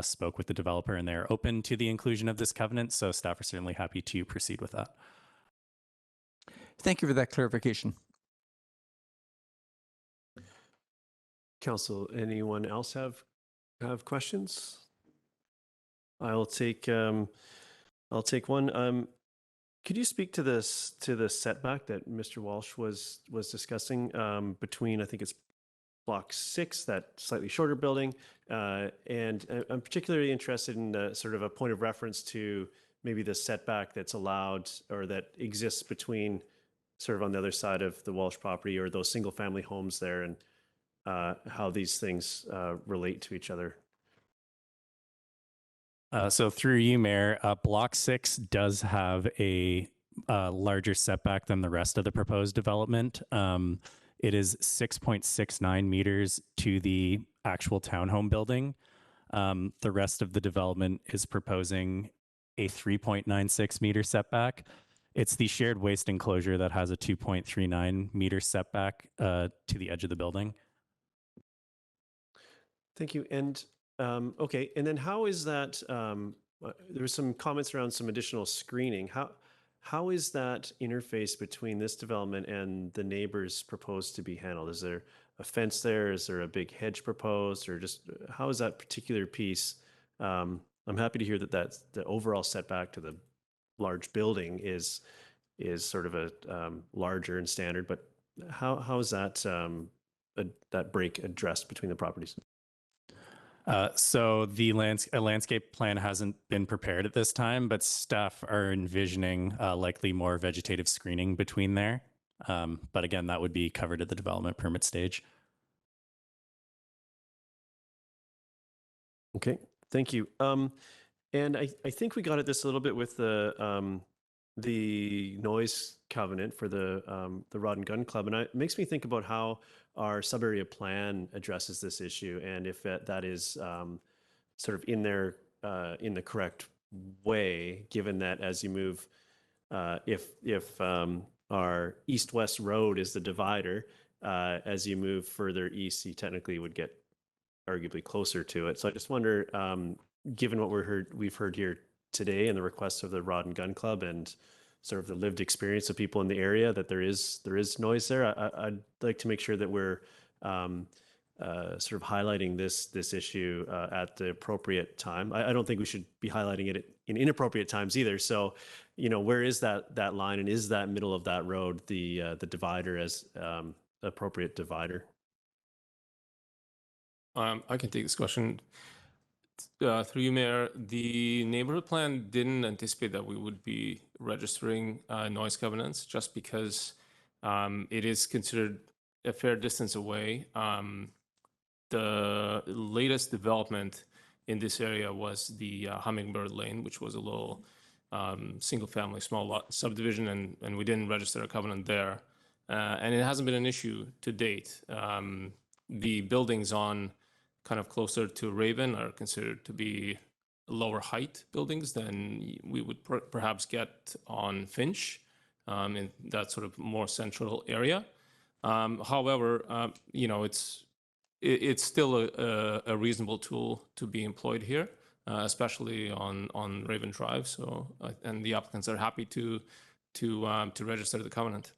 spoke with the developer and they're open to the inclusion of this covenant. So staff are certainly happy to proceed with that. Thank you for that clarification. Council, anyone else have questions? I'll take one. Could you speak to the setback that Mr. Walsh was discussing between, I think it's Block 6, that slightly shorter building, and I'm particularly interested in sort of a point of reference to maybe the setback that's allowed or that exists between sort of on the other side of the Walsh property or those single family homes there, and how these things relate to each other. So through you, Mayor, Block 6 does have a larger setback than the rest of the proposed development. It is 6.69 meters to the actual townhome building. The rest of the development is proposing a 3.96 meter setback. It's the shared waste enclosure that has a 2.39 meter setback to the edge of the building. Thank you. And okay, and then how is that? There were some comments around some additional screening. How is that interface between this development and the neighbors proposed to be handled? Is there a fence there? Is there a big hedge proposed, or just how is that particular piece? I'm happy to hear that the overall setback to the large building is sort of a larger and standard, but how is that that break addressed between the properties? So the landscape plan hasn't been prepared at this time, but staff are envisioning likely more vegetative screening between there. But again, that would be covered at the development permit stage. Okay, thank you. And I think we got at this a little bit with the noise covenant for the Rod and Gun Club, and it makes me think about how our sub-area plan addresses this issue, and if that is sort of in there in the correct way, given that as you move, if our east-west road is the divider, as you move further east, you technically would get arguably closer to it. So I just wonder, given what we've heard here today and the requests of the Rod and Gun Club and sort of the lived experience of people in the area, that there is noise there. I'd like to make sure that we're sort of highlighting this issue at the appropriate time. I don't think we should be highlighting it in inappropriate times either. So, where is that line, and is that middle of that road the divider as appropriate divider? I can take this question. Through you, Mayor, the neighborhood plan didn't anticipate that we would be registering noise covenants just because it is considered a fair distance away. The latest development in this area was the Hummingbird Lane, which was a little single-family small lot subdivision, and we didn't register a covenant there. And it hasn't been an issue to date. The buildings on kind of closer to Raven are considered to be lower height buildings than we would perhaps get on Finch in that sort of more central area. However, you know, it's still a reasonable tool to be employed here, especially on Raven Drive. So, and the applicants are happy to register the covenant.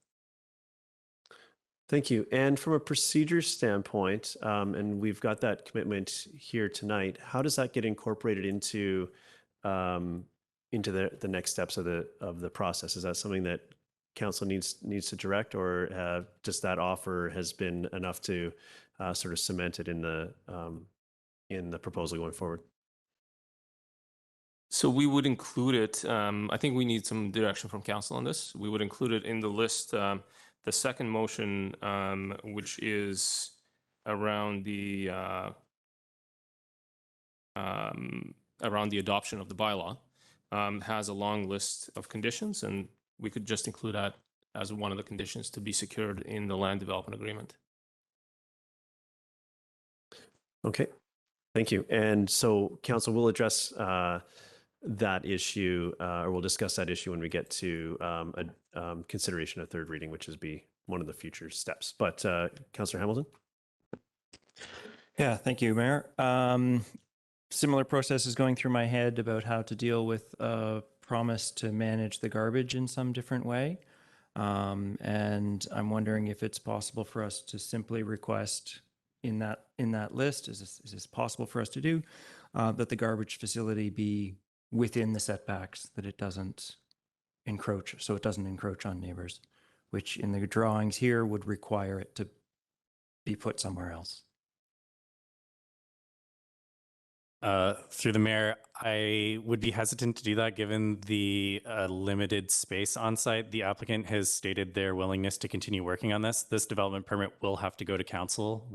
Thank you. And from a procedure standpoint, and we've got that commitment here tonight, how does that get incorporated into the next steps of the process? Is that something that council needs to direct, or just that offer has been enough to sort of cement it in the proposal going forward? So we would include it. I think we need some direction from council on this. We would include it in the list. The second motion, which is around the adoption of the bylaw, has a long list of conditions, and we could just include that as one of the conditions to be secured in the land development agreement. Okay, thank you. And so council will address that issue, or we'll discuss that issue when we get to consideration of third reading, which is be one of the future steps. But Councillor Hamilton? Yeah, thank you, Mayor. Similar process is going through my head about how to deal with a promise to manage the garbage in some different way. And I'm wondering if it's possible for us to simply request in that list, is this possible for us to do, that the garbage facility be within the setbacks, that it doesn't encroach, so it doesn't encroach on neighbors, which in the drawings here would require it to be put somewhere else. Through the mayor, I would be hesitant to do that given the limited space on site. The applicant has stated their willingness to continue working on this. This development permit will have to go to council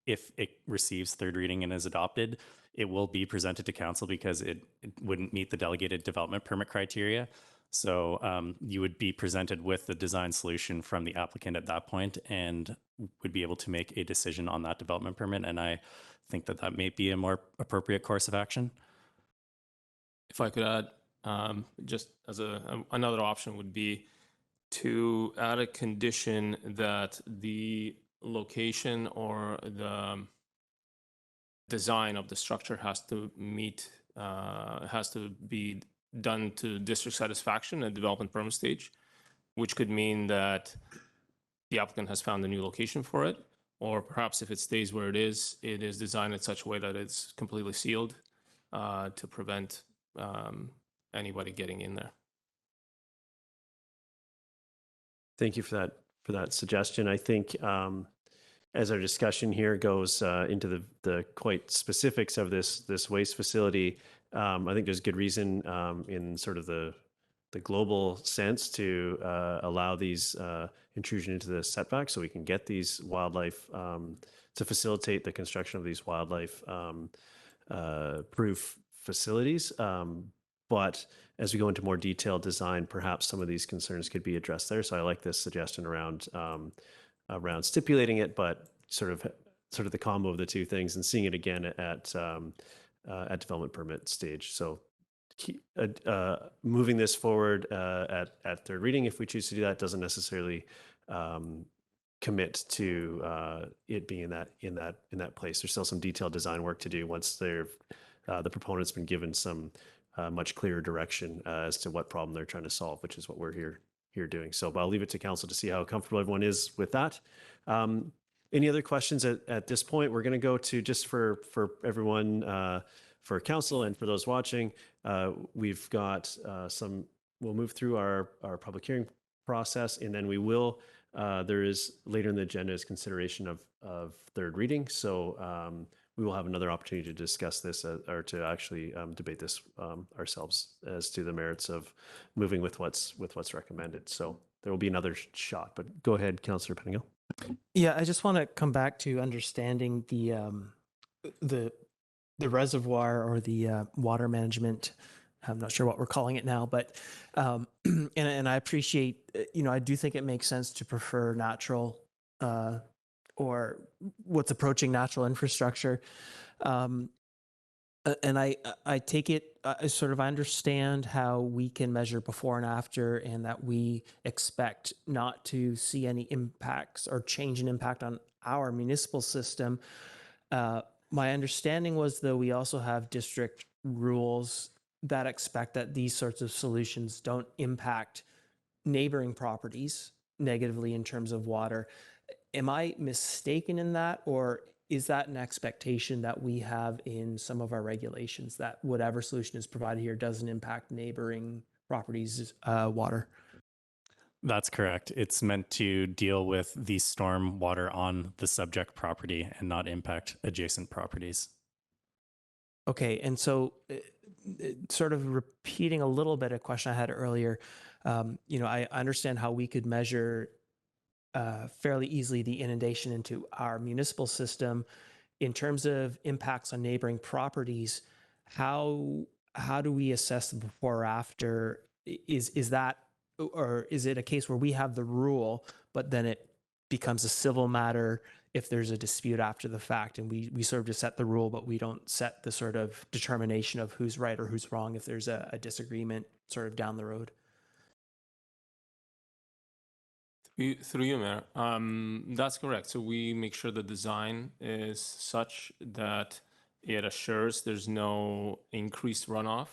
if it receives third reading and is adopted. It will be presented to council because it wouldn't meet the delegated development permit criteria. So you would be presented with the design solution from the applicant at that point and would be able to make a decision on that development permit. And I think that may be a more appropriate course of action. If I could add, just as another option would be to add a condition that the location or the design of the structure has to be done to district satisfaction at development permit stage, which could mean that the applicant has found a new location for it, or perhaps if it stays where it is designed in such a way that it's completely sealed to prevent anybody getting in there. Thank you for that suggestion. I think as our discussion here goes into the quite specifics of this waste facility, I think there's good reason in sort of the global sense to allow these intrusion into the setback so we can get these wildlife, to facilitate the construction of these wildlife proof facilities. But as we go into more detailed design, perhaps some of these concerns could be addressed there. So I like this suggestion around stipulating it, but sort of the combo of the two things and seeing it again at development permit stage. So moving this forward at third reading, if we choose to do that, doesn't necessarily commit to it being in that place. There's still some detailed design work to do once the proponent's been given some much clearer direction as to what problem they're trying to solve, which is what we're here doing. So I'll leave it to council to see how comfortable everyone is with that. Any other questions at this point? We're going to go to, just for everyone, for council and for those watching, we've got we'll move through our public hearing process, and then we will, there is later in the agenda is consideration of third reading. So we will have another opportunity to discuss this or to actually debate this ourselves as to the merits of moving with what's recommended. So there will be another shot, but go ahead, Councillor Pettingill. Yeah, I just want to come back to understanding the reservoir or the water management. I'm not sure what we're calling it now, but and I appreciate, I do think it makes sense to prefer natural or what's approaching natural infrastructure. And I take it, I understand how we can measure before and after, and that we expect not to see any impacts or change in impact on our municipal system. My understanding was, though, we also have district rules that expect that these sorts of solutions don't impact neighboring properties negatively in terms of water. Am I mistaken in that, or is that an expectation that we have in some of our regulations, that whatever solution is provided here doesn't impact neighboring properties' water? That's correct. It's meant to deal with the storm water on the subject property and not impact adjacent properties. Okay, and so sort of repeating a little bit a question I had earlier, I understand how we could measure fairly easily the inundation into our municipal system. In terms of impacts on neighboring properties, how do we assess the before or after? Is that, or is it a case where we have the rule, but then it becomes a civil matter if there's a dispute after the fact, and we sort of just set the rule, but we don't set the sort of determination of who's right or who's wrong if there's a disagreement sort of down the road? Through you, Mayor. That's correct. So we make sure the design is such that it assures there's no increased runoff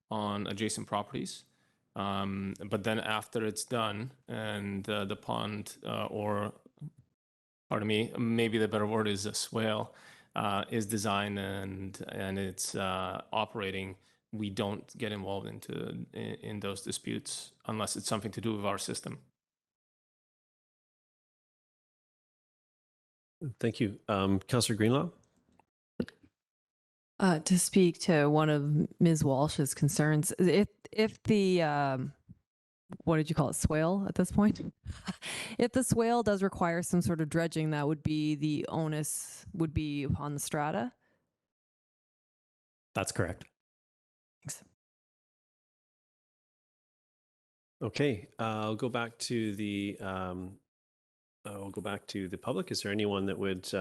on adjacent properties. But then after it's done and the pond or, pardon me, maybe the better word is a swale, is designed and it's operating, we don't get involved in those disputes unless it's something to do with our system. Thank you. Councillor Greenlaw? To speak to one of Ms. Walsh's concerns, if the what did you call it, swale at this point? If the swale does require some sort of dredging, that would be the onus would be upon the strata. That's correct. Thanks. Okay, I'll go back to the public. Is there anyone that would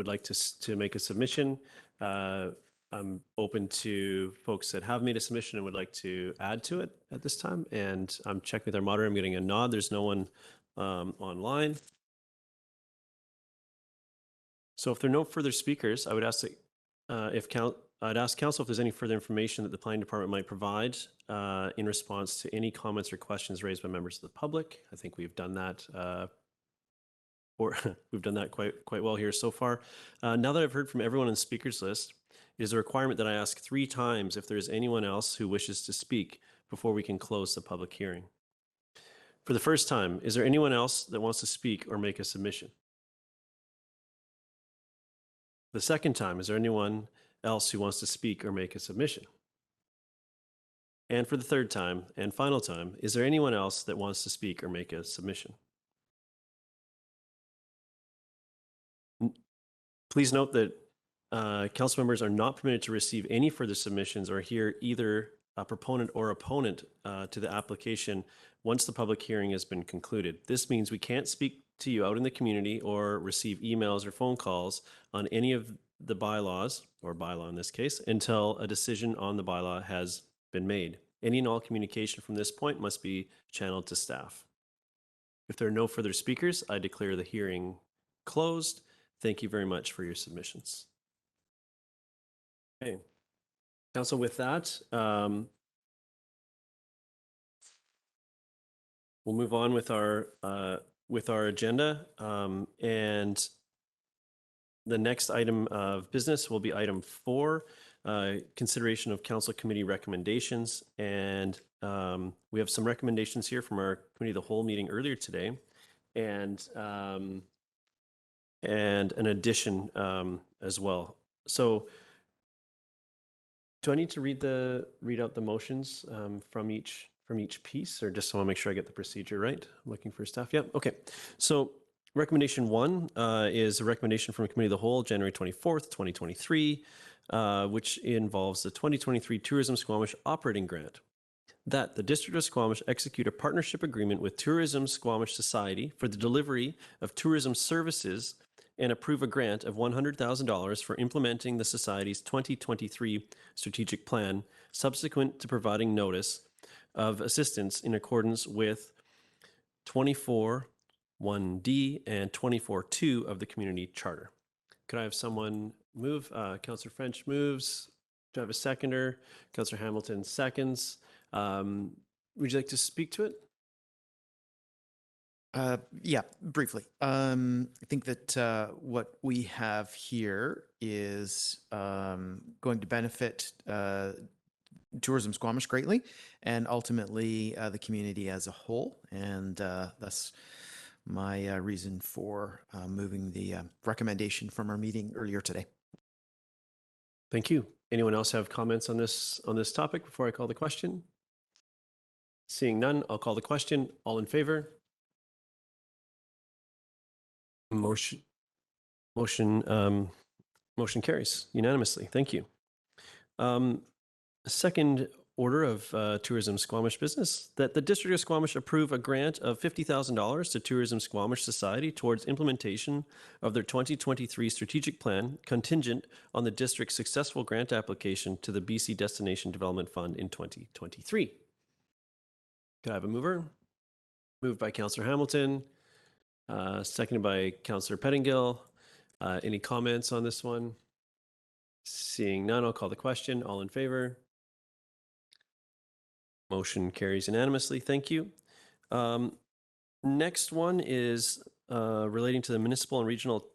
like to make a submission? I'm open to folks that have made a submission and would like to add to it at this time. And I'm checking with our moderator. I'm getting a nod. There's no one online. So if there are no further speakers, I would ask that I'd ask council if there's any further information that the planning department might provide in response to any comments or questions raised by members of the public. I think we've done that. We've done that quite well here so far. Now that I've heard from everyone on the speakers list, it is a requirement that I ask 3 times if there is anyone else who wishes to speak before we can close the public hearing. For the first time, is there anyone else that wants to speak or make a submission? The second time, is there anyone else who wants to speak or make a submission? And for the third time and final time, is there anyone else that wants to speak or make a submission? Please note that council members are not permitted to receive any further submissions or hear either a proponent or opponent to the application once the public hearing has been concluded. This means we can't speak to you out in the community or receive emails or phone calls on any of the bylaws, or bylaw in this case, until a decision on the bylaw has been made. Any and all communication from this point must be channeled to staff. If there are no further speakers, I declare the hearing closed. Thank you very much for your submissions. Okay, council, with that, we'll move on with our agenda, and the next item of business will be item 4, consideration of council committee recommendations. And we have some recommendations here from our committee of the whole meeting earlier today, and an addition as well. So do I need to read out the motions from each piece, or just want to make sure I get the procedure right? I'm looking for staff. Yep. Okay. So recommendation 1 is a recommendation from a committee of the whole, January 24th, 2023. which involves the 2023 Tourism Squamish Operating Grant. That the District of Squamish execute a partnership agreement with Tourism Squamish Society for the delivery of tourism services and approve a grant of $100,000 for implementing the Society's 2023 strategic plan, subsequent to providing notice of assistance in accordance with 24(1)D and 24(2) of the Community Charter. Could I have someone move? Councillor French moves. Do I have a seconder? Councillor Hamilton seconds. Would you like to speak to it? Yeah, briefly. I think that what we have here is going to benefit Tourism Squamish greatly, and ultimately the community as a whole. And that's my reason for moving the recommendation from our meeting earlier today. Thank you. Anyone else have comments on this topic before I call the question? Seeing none, I'll call the question. All in favor? Motion carries unanimously. Thank you. Second order of Tourism Squamish business, that the District of Squamish approve a grant of $50,000 to Tourism Squamish Society towards implementation of their 2023 strategic plan, contingent on the district's successful grant application to the BC Destination Development Fund in 2023. Could I have a mover? Moved by Councillor Hamilton, seconded by Councillor Pettingill. Any comments on this one? Seeing none, I'll call the question. All in favor? Motion carries unanimously. Thank you. Next one is relating to the municipal and regional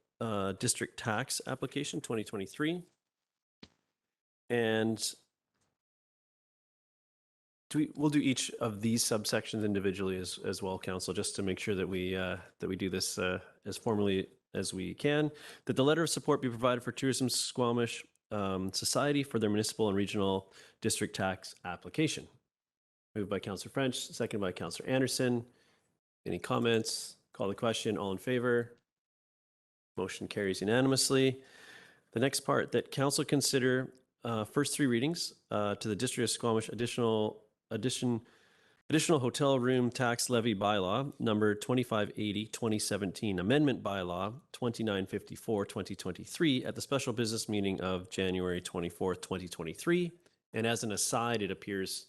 district tax application 2023. And we'll do each of these subsections individually as well, Council, just to make sure that we do this as formally as we can. That the letter of support be provided for Tourism Squamish Society for their municipal and regional district tax application. Moved by Councillor French, seconded by Councillor Anderson. Any comments? Call the question. All in favor? Motion carries unanimously. The next part, that Council consider first three readings to the District of Squamish additional hotel room tax levy bylaw number 2580 2017, amendment bylaw 2954 2023 at the special business meeting of January 24th 2023. And as an aside, it appears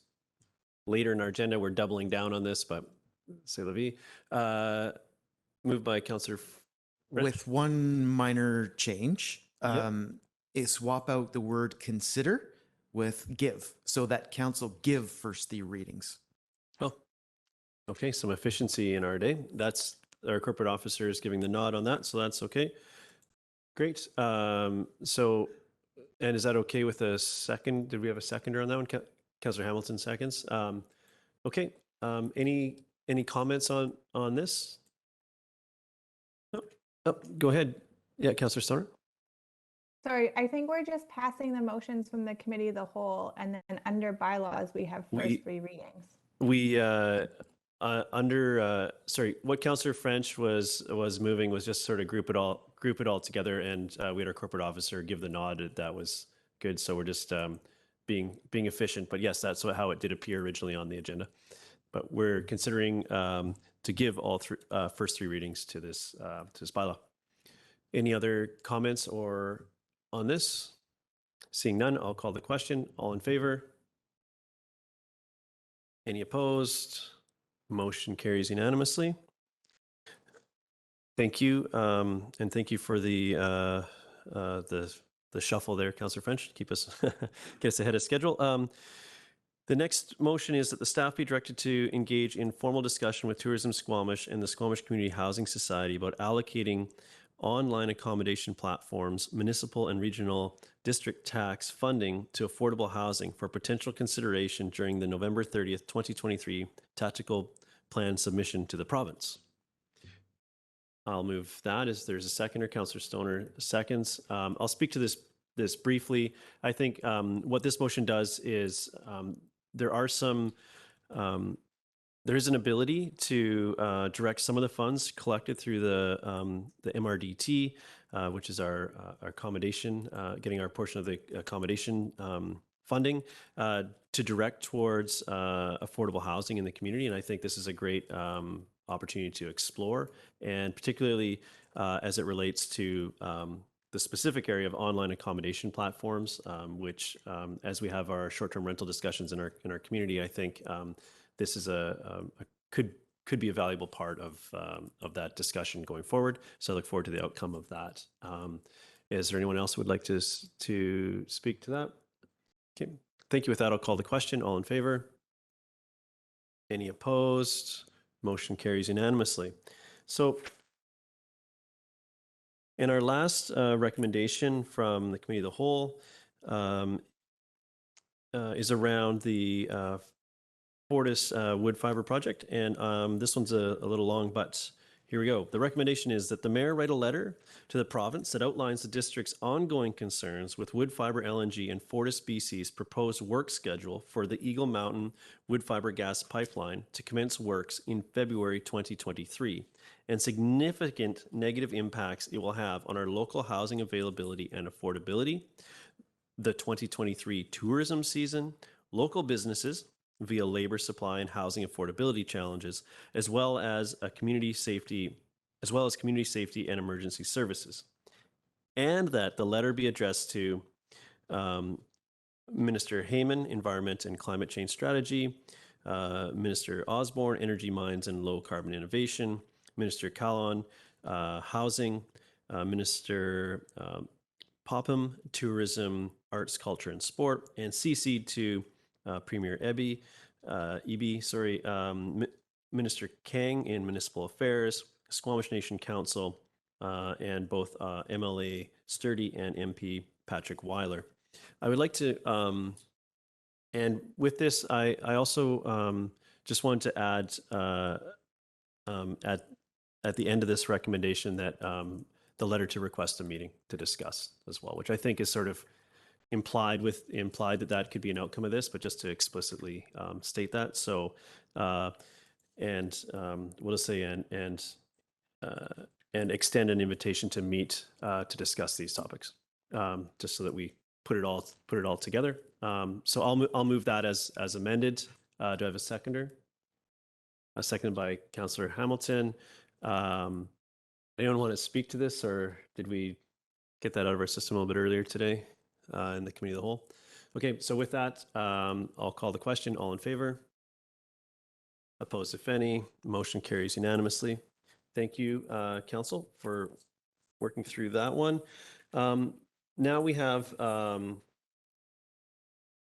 later in our agenda we're doubling down on this, but say Levy. Moved by Councillor With one minor change, Yep. is swap out the word consider with give, so that council give first three readings. Oh, okay. Some efficiency in our day. That's our corporate officers giving the nod on that, so that's okay. Great. And is that okay with a second? Did we have a seconder on that one? Councillor Hamilton seconds. Okay. Any comments on this? Oh, go ahead. Yeah, Councillor Stoner. Sorry, I think we're just passing the motions from the committee of the whole, and then under bylaws, we have first three readings. We what Councillor French was moving was just sort of group it all together, and we had our corporate officer give the nod. That was good. So we're just being efficient. But yes, that's how it did appear originally on the agenda. But we're considering to give all first three readings to this bylaw. Any other comments or on this? Seeing none, I'll call the question. All in favor? Any opposed? Motion carries unanimously. Thank you, and thank you for the shuffle there, Councillor French. Keep us get us ahead of schedule. The next motion is that the staff be directed to engage in formal discussion with Tourism Squamish and the Squamish Community Housing Society about allocating online accommodation platforms, municipal and regional district tax funding to affordable housing for potential consideration during the November 30th, 2023 tactical plan submission to the province. I'll move that as there's a seconder. Councillor Stoner seconds. I'll speak to this briefly. I think what this motion does is there is an ability to direct some of the funds collected through the MRDT which is our accommodation, getting our portion of the accommodation funding to direct towards affordable housing in the community. And I think this is a great opportunity to explore, and particularly as it relates to the specific area of online accommodation platforms, which as we have our short-term rental discussions in our community, I think this is could be a valuable part of that discussion going forward. So I look forward to the outcome of that. Is there anyone else who would like to speak to that? Okay, thank you. With that, I'll call the question. All in favor? Any opposed? Motion carries unanimously. So in our last recommendation from the Committee of the Whole is around the Fortis wood fiber project. And this one's a little long, but here we go. The recommendation is that the mayor write a letter to the province that outlines the district's ongoing concerns with wood fiber LNG and Fortis BC's proposed work schedule for the Eagle Mountain wood fiber gas pipeline to commence works in February 2023, and significant negative impacts it will have on our local housing availability and affordability, the 2023 tourism season, local businesses via labor supply and housing affordability challenges, as well as community safety and emergency services. And that the letter be addressed to Minister Heyman, Environment and Climate Change Strategy, Minister Osborne, Energy, Mines and Low Carbon Innovation, Minister Callon, Housing, Minister Popham, Tourism, Arts, Culture and Sport, and CC'd to Premier Minister Kang in Municipal Affairs, Squamish Nation Council, and both MLA Sturdy and MP Patrick Weiler. I would like to, and with this, I also just wanted to add at the end of this recommendation that the letter to request a meeting to discuss as well, which I think is sort of implied that could be an outcome of this, but just to explicitly state that. So, we'll just say and extend an invitation to meet to discuss these topics, just so that we put it all together. So I'll move that as amended. Do I have a seconder? A second by Councillor Hamilton. Anyone want to speak to this, or did we get that out of our system a little bit earlier today in the Committee of the Whole? Okay, so with that, I'll call the question. All in favor? Opposed, if any? Motion carries unanimously. Thank you, Council, for working through that one. Now we have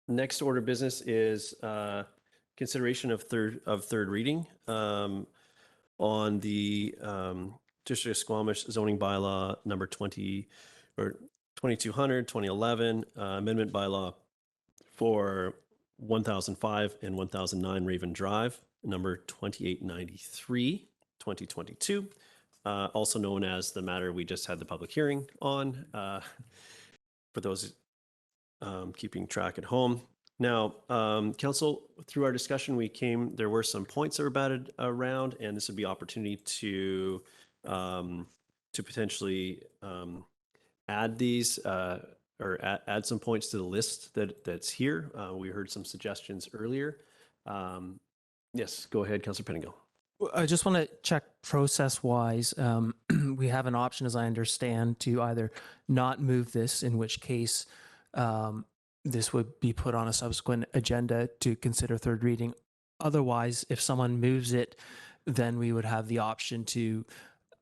next order of business is consideration of third reading on the District of Squamish zoning bylaw number 2200, 2011, amendment bylaw for 1005 and 1009 Raven Drive, number 2893, 2022, also known as the matter we just had the public hearing on, for those keeping track at home. Now, Council, through our discussion, there were some points that were batted around, and this would be opportunity to potentially add these or add some points to the list that's here. We heard some suggestions earlier. Yes, go ahead, Councillor Pettingill. I just want to check process-wise. We have an option, as I understand, to either not move this, in which case this would be put on a subsequent agenda to consider third reading. Otherwise, if someone moves it, then we would have the option to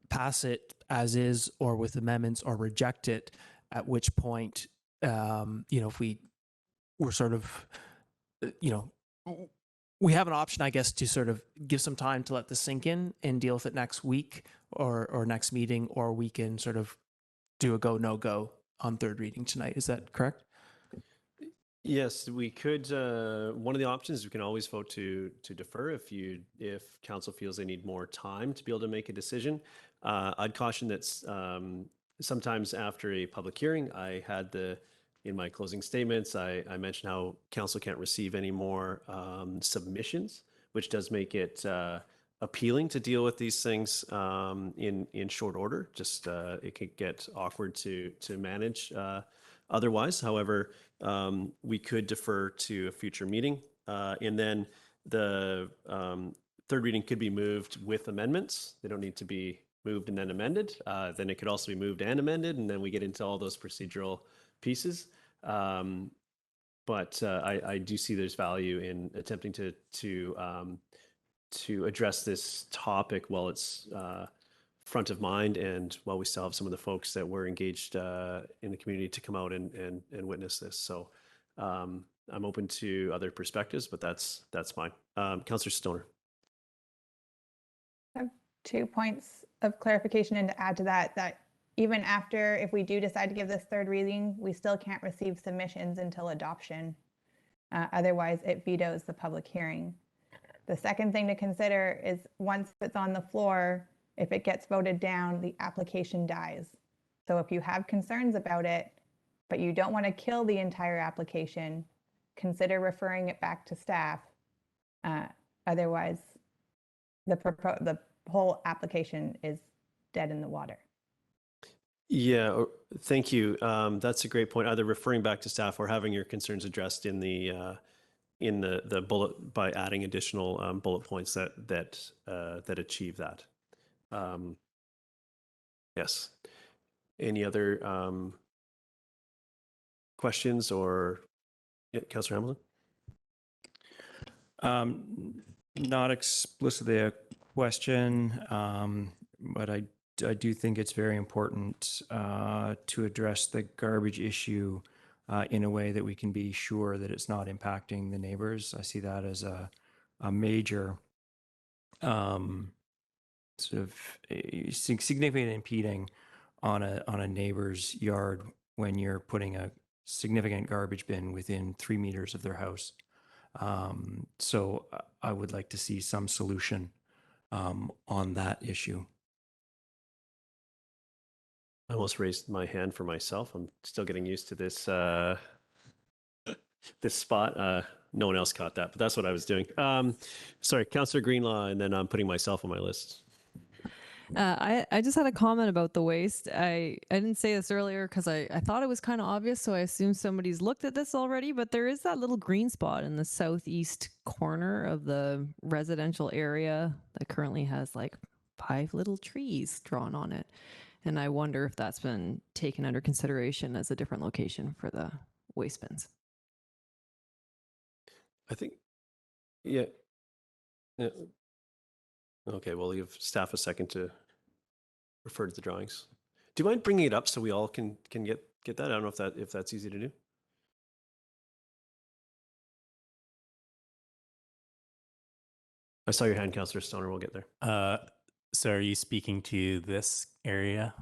pass it as is or with amendments, or reject it, at which point, if we're sort of, we have an option, I guess, to sort of give some time to let this sink in and deal with it next week or next meeting, or we can sort of do a go, no go on third reading tonight. Is that correct? Yes, we could. One of the options, we can always vote to defer if council feels they need more time to be able to make a decision. I'd caution that sometimes after a public hearing, in my closing statements, I mentioned how council can't receive any more submissions, which does make it appealing to deal with these things in short order. Just it could get awkward to manage otherwise. However, we could defer to a future meeting, and then the third reading could be moved with amendments. They don't need to be moved and then amended. Then it could also be moved and amended, and then we get into all those procedural pieces. But I do see there's value in attempting to address this topic while it's front of mind, and while we still have some of the folks that were engaged in the community to come out and witness this. So I'm open to other perspectives, but that's mine. Councillor Stoner. I have 2 points of clarification and to add to that even after, if we do decide to give this third reading, we still can't receive submissions until adoption. Otherwise, it vetoes the public hearing. The second thing to consider is once it's on the floor, if it gets voted down, the application dies. So if you have concerns about it, but you don't want to kill the entire application, consider referring it back to staff. Otherwise, the whole application is dead in the water. Yeah, thank you. That's a great point. Either referring back to staff or having your concerns addressed in the bullet by adding additional bullet points that achieve that. Yes. Any other questions or Councillor Hamilton? Not explicitly a question, but I do think it's very important to address the garbage issue in a way that we can be sure that it's not impacting the neighbors. I see that as a major sort of significant impeding on a neighbor's yard when you're putting a significant garbage bin within 3 meters of their house. So I would like to see some solution on that issue. I almost raised my hand for myself. I'm still getting used to this this spot. No one else caught that, but that's what I was doing. Sorry, Councillor Greenlaw, and then I'm putting myself on my list. I just had a comment about the waste. I didn't say this earlier because I thought it was kind of obvious, so I assumed somebody's looked at this already, but there is that little green spot in the southeast corner of the residential area that currently has like 5 little trees drawn on it. And I wonder if that's been taken under consideration as a different location for the waste bins. I think, yeah. Okay, we'll give staff a second to refer to the drawings. Do you mind bringing it up so we all can get that? I don't know if that's easy to do. I saw your hand, Councillor Stoner. We'll get there. So are you speaking to this area?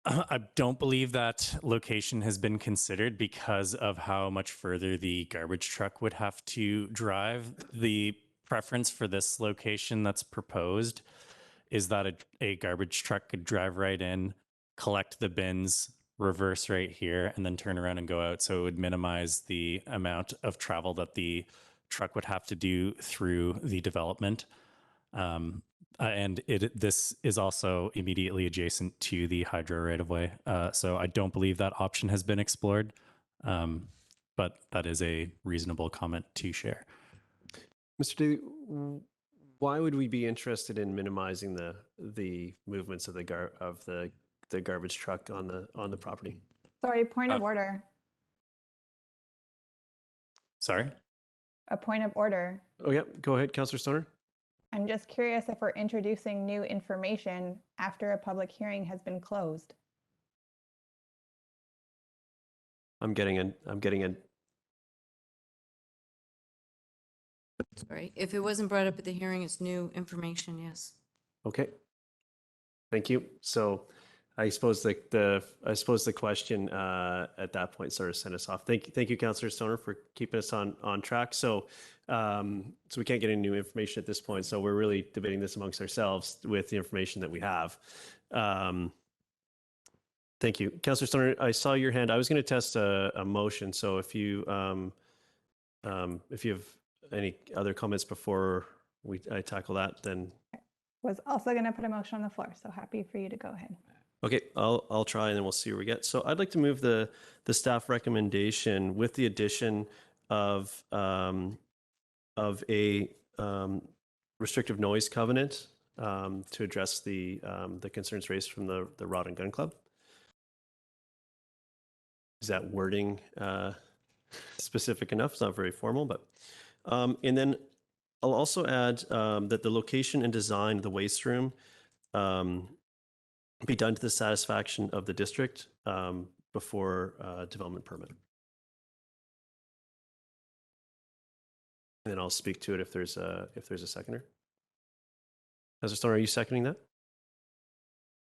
I don't believe that location has been considered because of how much further the garbage truck would have to drive. The preference for this location that's proposed is that a garbage truck could drive right in, collect the bins, reverse right here, and then turn around and go out. So it would minimize the amount of travel that the truck would have to do through the development. And this is also immediately adjacent to the hydro right-of-way. So I don't believe that option has been explored, but that is a reasonable comment to share. Mr. Daly, why would we be interested in minimizing the movements of the garbage truck on the property? Sorry, point of order. Sorry? A point of order. Oh, yeah. Go ahead, Councillor Stoner. I'm just curious if we're introducing new information after a public hearing has been closed. I'm getting in. Sorry, if it wasn't brought up at the hearing, it's new information, yes. Okay. Thank you. So I suppose the question at that point sort of sent us off. Thank you, Councillor Stoner, for keeping us on track. So we can't get any new information at this point. So we're really debating this amongst ourselves with the information that we have. Thank you, Councillor Stoner. I saw your hand. I was going to test a motion. So if you have any other comments before I tackle that, then Was also going to put a motion on the floor, so happy for you to go ahead. okay, I'll try and then we'll see where we get. So I'd like to move the staff recommendation with the addition of a restrictive noise covenant to address the concerns raised from the Rod and Gun Club. Is that wording specific enough? It's not very formal, but and then I'll also add that the location and design of the waste room be done to the satisfaction of the district before development permit. And then I'll speak to it if there's a seconder. Councilor Stone, are you seconding that?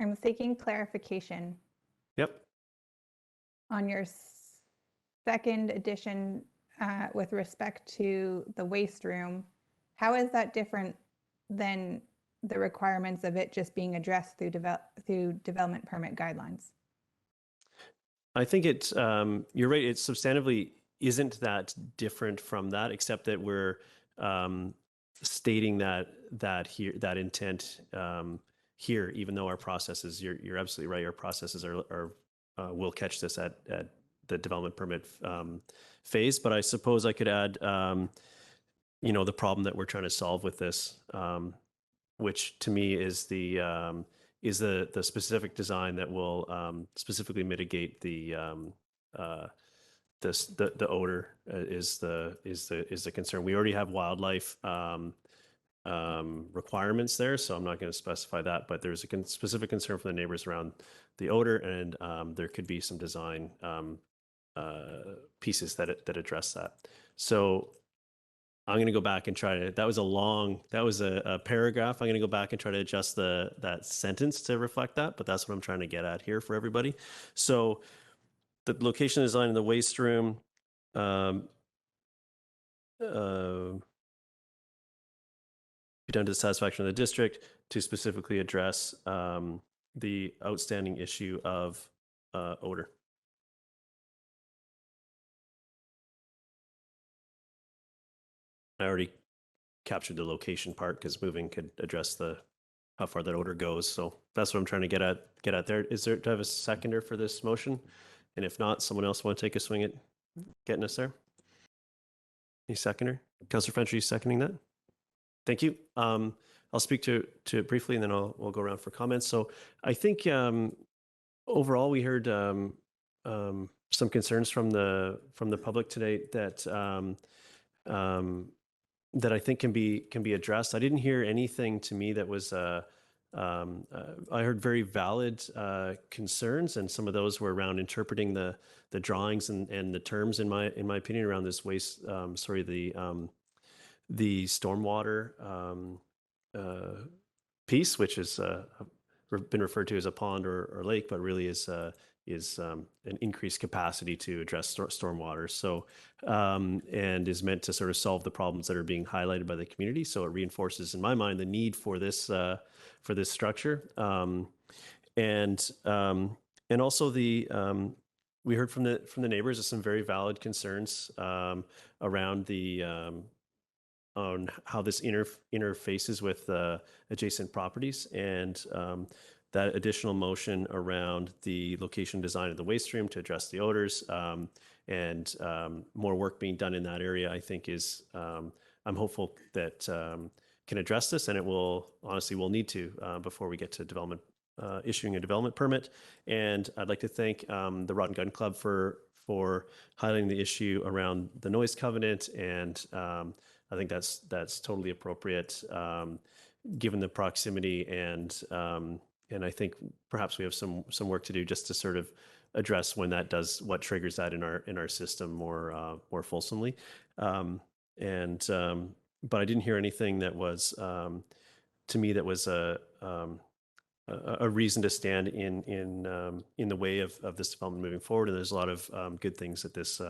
I'm seeking clarification Yep. on your second addition with respect to the waste room. How is that different than the requirements of it just being addressed through development permit guidelines? I think it's you're right. It substantively isn't that different from that, except that we're stating that intent here, even though our processes, you're absolutely right. Our processes are will catch this at the development permit phase. But I suppose I could add, the problem that we're trying to solve with this, which to me is the specific design that will specifically mitigate the odor is the concern. We already have wildlife requirements there, so I'm not going to specify that, but there's a specific concern for the neighbors around the odor, and there could be some design pieces that address that. So I'm going to go back and try to, that was a paragraph. I'm going to go back and try to adjust that sentence to reflect that, but that's what I'm trying to get at here for everybody. So the location design in the waste room, be done to the satisfaction of the district to specifically address the outstanding issue of odor. I already captured the location part because moving could address how far that odor goes. So that's what I'm trying to get at there. Do I have a seconder for this motion? And if not, someone else want to take a swing at getting us there? Any seconder? Councillor French, are you seconding that? Thank you. I'll speak to it briefly, and then we'll go around for comments. So I think overall we heard some concerns from the public today that I think can be addressed. I didn't hear anything to me that was I heard very valid concerns, and some of those were around interpreting the drawings and the terms in my opinion around this waste the stormwater piece, which is been referred to as a pond or lake, but really is an increased capacity to address stormwater. So, and is meant to sort of solve the problems that are being highlighted by the community. So it reinforces, in my mind, the need for this structure. And also we heard from the neighbors some very valid concerns around on how this interfaces with adjacent properties, and that additional motion around the location design of the waste stream to address the odors, and more work being done in that area, I think is, I'm hopeful that can address this, and it will need to before we get to development, issuing a development permit. And I'd like to thank the Rod and Gun Club for highlighting the issue around the noise covenant, and I think that's totally appropriate given the proximity, and I think perhaps we have some work to do just to sort of address what triggers that in our system more fulsomely. But I didn't hear anything that was to me that was a reason to stand in the way of this development moving forward. And there's a lot of good things that this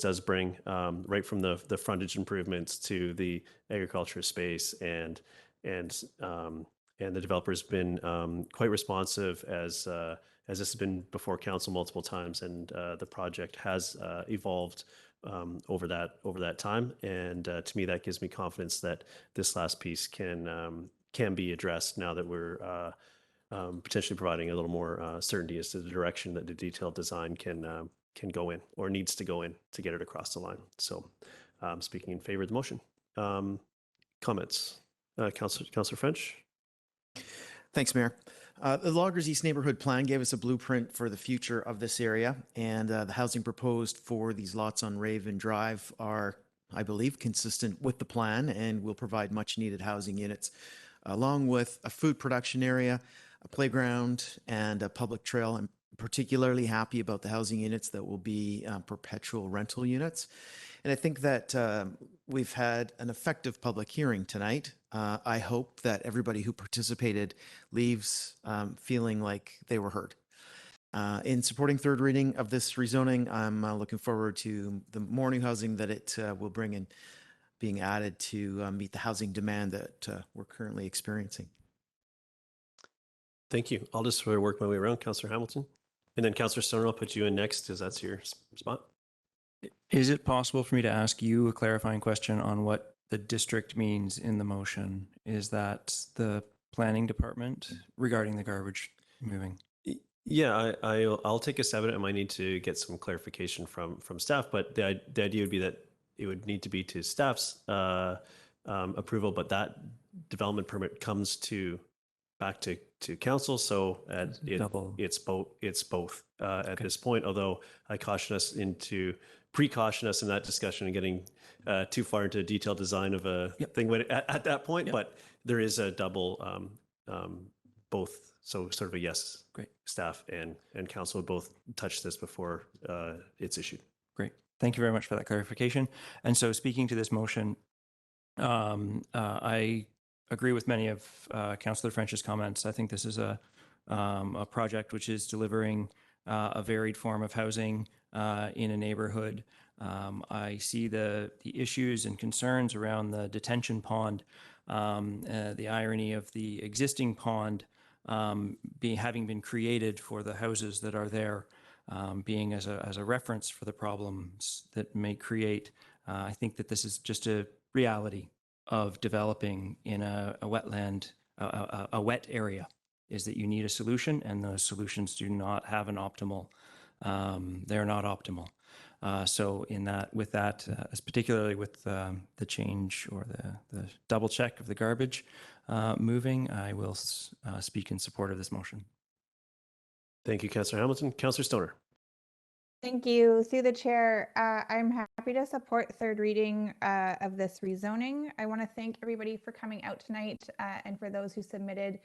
does bring, right from the frontage improvements to the agriculture space, and the developer's been quite responsive as this has been before council multiple times, and the project has evolved over that time. And to me, that gives me confidence that this last piece can be addressed now that we're potentially providing a little more certainty as to the direction that the detailed design can go in or needs to go in to get it across the line. So speaking in favor of the motion. Comments? Councillor French? Thanks, Mayor. The Loggers East Neighborhood Plan gave us a blueprint for the future of this area, and the housing proposed for these lots on Raven Drive are, I believe, consistent with the plan and will provide much needed housing units, along with a food production area, a playground, and a public trail. I'm particularly happy about the housing units that will be perpetual rental units. And I think that we've had an effective public hearing tonight. I hope that everybody who participated leaves feeling like they were heard. In supporting third reading of this rezoning, I'm looking forward to the more new housing that it will bring in being added to meet the housing demand that we're currently experiencing. Thank you. I'll just sort of work my way around. Councillor Hamilton. And then Councillor Stoner, I'll put you in next because that's your spot. Is it possible for me to ask you a clarifying question on what the district means in the motion? Is that the planning department regarding the garbage moving? Yeah, I'll take a stab at it. I might need to get some clarification from staff, but the idea would be that it would need to be to staff's approval, but that development permit comes back to council. So it's both at this point, although I precaution us in that discussion and getting too far into detailed design of a thing at that point, but there is a double both. So sort of a yes. Great. Staff and council would both touch this before it's issued. Great. Thank you very much for that clarification. And so speaking to this motion, I agree with many of Councillor French's comments. I think this is a project which is delivering a varied form of housing in a neighborhood. I see the issues and concerns around the detention pond, the irony of the existing pond having been created for the houses that are there, being as a reference for the problems that may create. I think that this is just a reality of developing in a wetland, a wet area, is that you need a solution, and those solutions do not have an optimal. They're not optimal. So with that, particularly with the change or the double check of the garbage moving, I will speak in support of this motion. Thank you, Councillor Hamilton. Councillor Stoner. Thank you. Through the chair, I'm happy to support third reading of this rezoning. I want to thank everybody for coming out tonight and for those who submitted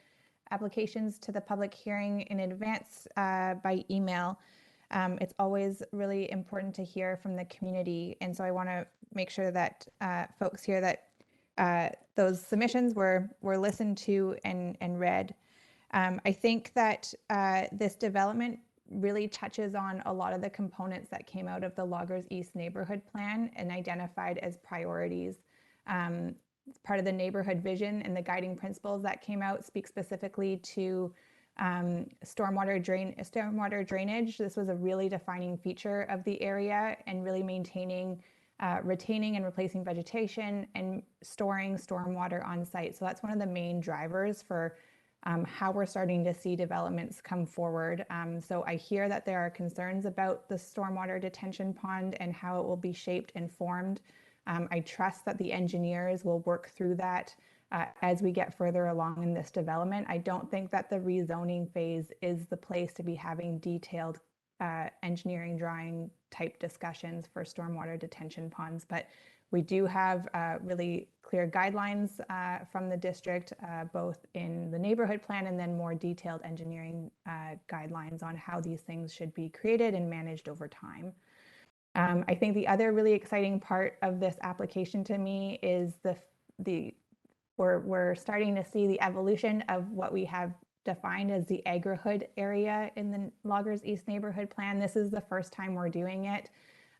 applications to the public hearing in advance by email. It's always really important to hear from the community. And so I want to make sure that folks hear that those submissions were listened to and read. I think that this development really touches on a lot of the components that came out of the Loggers East neighborhood plan and identified as priorities. Part of the neighborhood vision and the guiding principles that came out speak specifically to stormwater drainage. This was a really defining feature of the area, and really maintaining, retaining and replacing vegetation and storing stormwater on site. So that's one of the main drivers for how we're starting to see developments come forward. So I hear that there are concerns about the stormwater detention pond and how it will be shaped and formed. I trust that the engineers will work through that as we get further along in this development. I don't think that the rezoning phase is the place to be having detailed engineering drawing type discussions for stormwater detention ponds, but we do have really clear guidelines from the district, both in the neighborhood plan and then more detailed engineering guidelines on how these things should be created and managed over time. I think the other really exciting part of this application to me is we're starting to see the evolution of what we have defined as the agri-hood area in the Loggers East neighborhood plan. This is the first time we're doing it.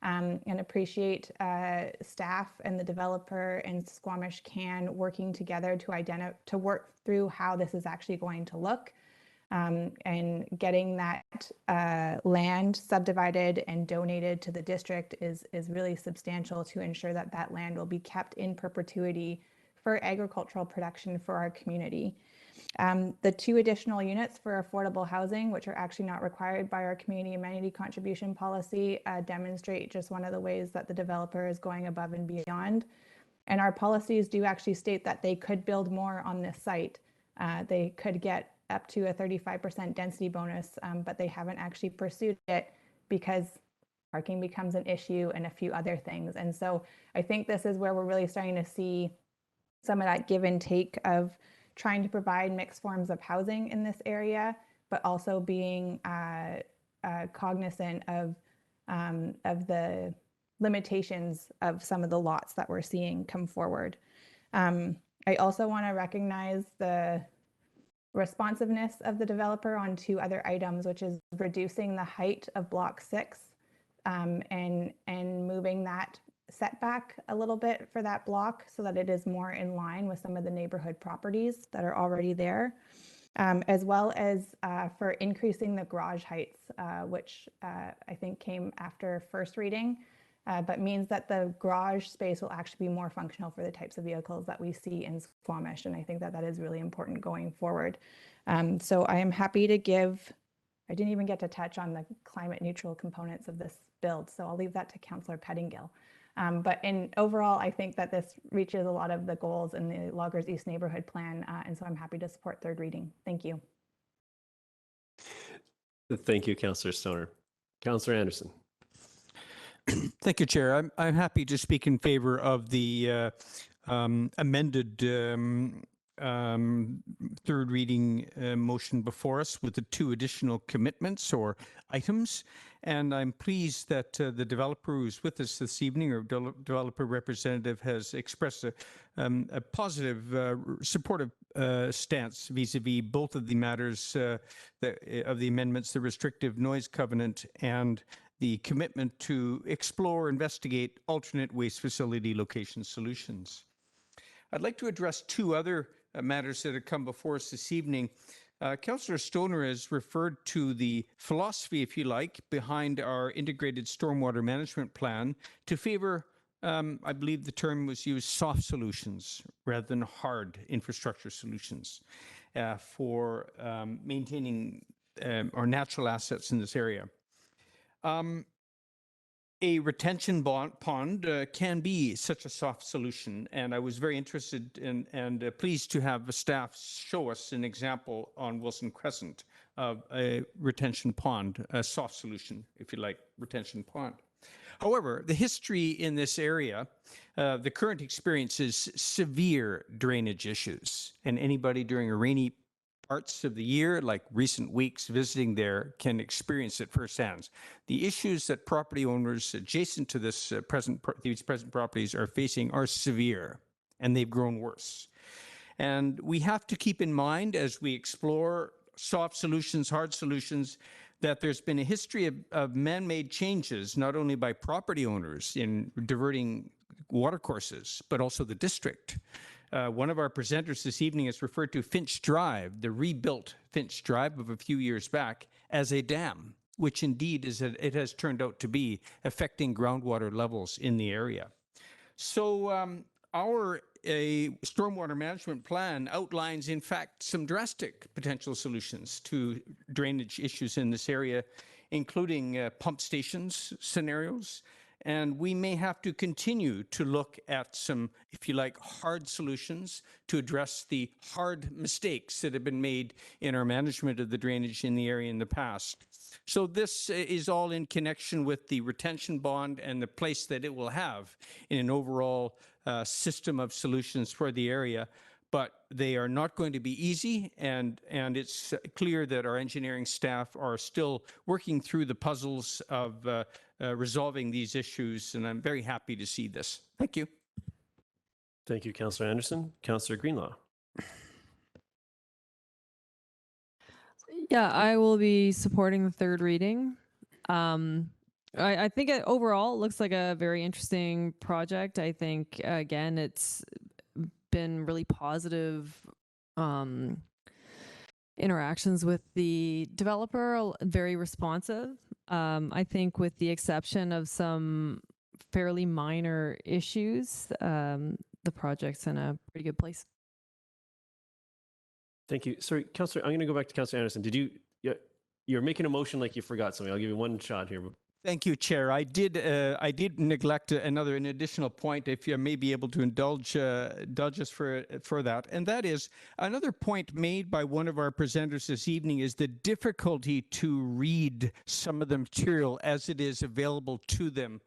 And appreciate staff and the developer and Squamish Can working together to work through how this is actually going to look. And getting that land subdivided and donated to the district is really substantial to ensure that that land will be kept in perpetuity for agricultural production for our community. The 2 additional units for affordable housing, which are actually not required by our community amenity contribution policy, demonstrate just one of the ways that the developer is going above and beyond. And our policies do actually state that they could build more on this site. They could get up to a 35% density bonus, but they haven't actually pursued it because parking becomes an issue and a few other things. And so I think this is where we're really starting to see some of that give and take of trying to provide mixed forms of housing in this area, but also being cognizant of the limitations of some of the lots that we're seeing come forward. I also want to recognize the responsiveness of the developer on 2 other items, which is reducing the height of block 6 and moving that setback a little bit for that block so that it is more in line with some of the neighborhood properties that are already there, as well as for increasing the garage heights, which I think came after first reading, but means that the garage space will actually be more functional for the types of vehicles that we see in Squamish. And I think that that is really important going forward. So I am happy to give, I didn't even get to touch on the climate neutral components of this build, so I'll leave that to Councillor Pettingill. But overall, I think that this reaches a lot of the goals in the Loggers East Neighborhood Plan, and so I'm happy to support 3rd reading. Thank you. Thank you, Councillor Stoner. Councillor Anderson. Thank you, Chair. I'm happy to speak in favor of the amended 3rd reading motion before us with the 2 additional commitments or items. And I'm pleased that the developer who's with us this evening, or developer representative, has expressed a positive, supportive stance vis-a-vis both of the matters of the amendments, the restrictive noise covenant and the commitment to explore, investigate alternate waste facility location solutions. I'd like to address 2 other matters that have come before us this evening. Councillor Stoner has referred to the philosophy, if you like, behind our integrated stormwater management plan to favor, I believe the term was used, soft solutions rather than hard infrastructure solutions for maintaining our natural assets in this area. A retention pond can be such a soft solution, and I was very interested in and pleased to have the staff show us an example on Wilson Crescent of a retention pond, a soft solution, if you like, retention pond. However, the history in this area, the current experience is severe drainage issues, and anybody during a rainy parts of the year, like recent weeks visiting there, can experience it firsthand. The issues that property owners adjacent to this these present properties are facing are severe, and they've grown worse. And we have to keep in mind as we explore soft solutions, hard solutions, that there's been a history of man-made changes, not only by property owners in diverting watercourses, but also the district. One of our presenters this evening has referred to Finch Drive, the rebuilt Finch Drive of a few years back, as a dam, which indeed it has turned out to be, affecting groundwater levels in the area. So our stormwater management plan outlines, in fact, some drastic potential solutions to drainage issues in this area, including pump stations scenarios. And we may have to continue to look at some, if you like, hard solutions to address the hard mistakes that have been made in our management of the drainage in the area in the past. So this is all in connection with the retention bond and the place that it will have in an overall system of solutions for the area. But they are not going to be easy, and it's clear that our engineering staff are still working through the puzzles of resolving these issues, and I'm very happy to see this. Thank you. Thank you, Councillor Anderson. Councillor Greenlaw. Yeah, I will be supporting the 3rd reading. I think overall it looks like a very interesting project. I think, again, it's been really positive interactions with the developer, very responsive. I think with the exception of some fairly minor issues, the project's in a pretty good place. Thank you. Sorry, Councillor, I'm going to go back to Councillor Anderson. Did you, you're making a motion like you forgot something. I'll give you one shot here. Thank you, Chair. I did neglect an additional point, if you may be able to indulge us for that. And that is another point made by one of our presenters this evening is the difficulty to read some of the material as it is available to them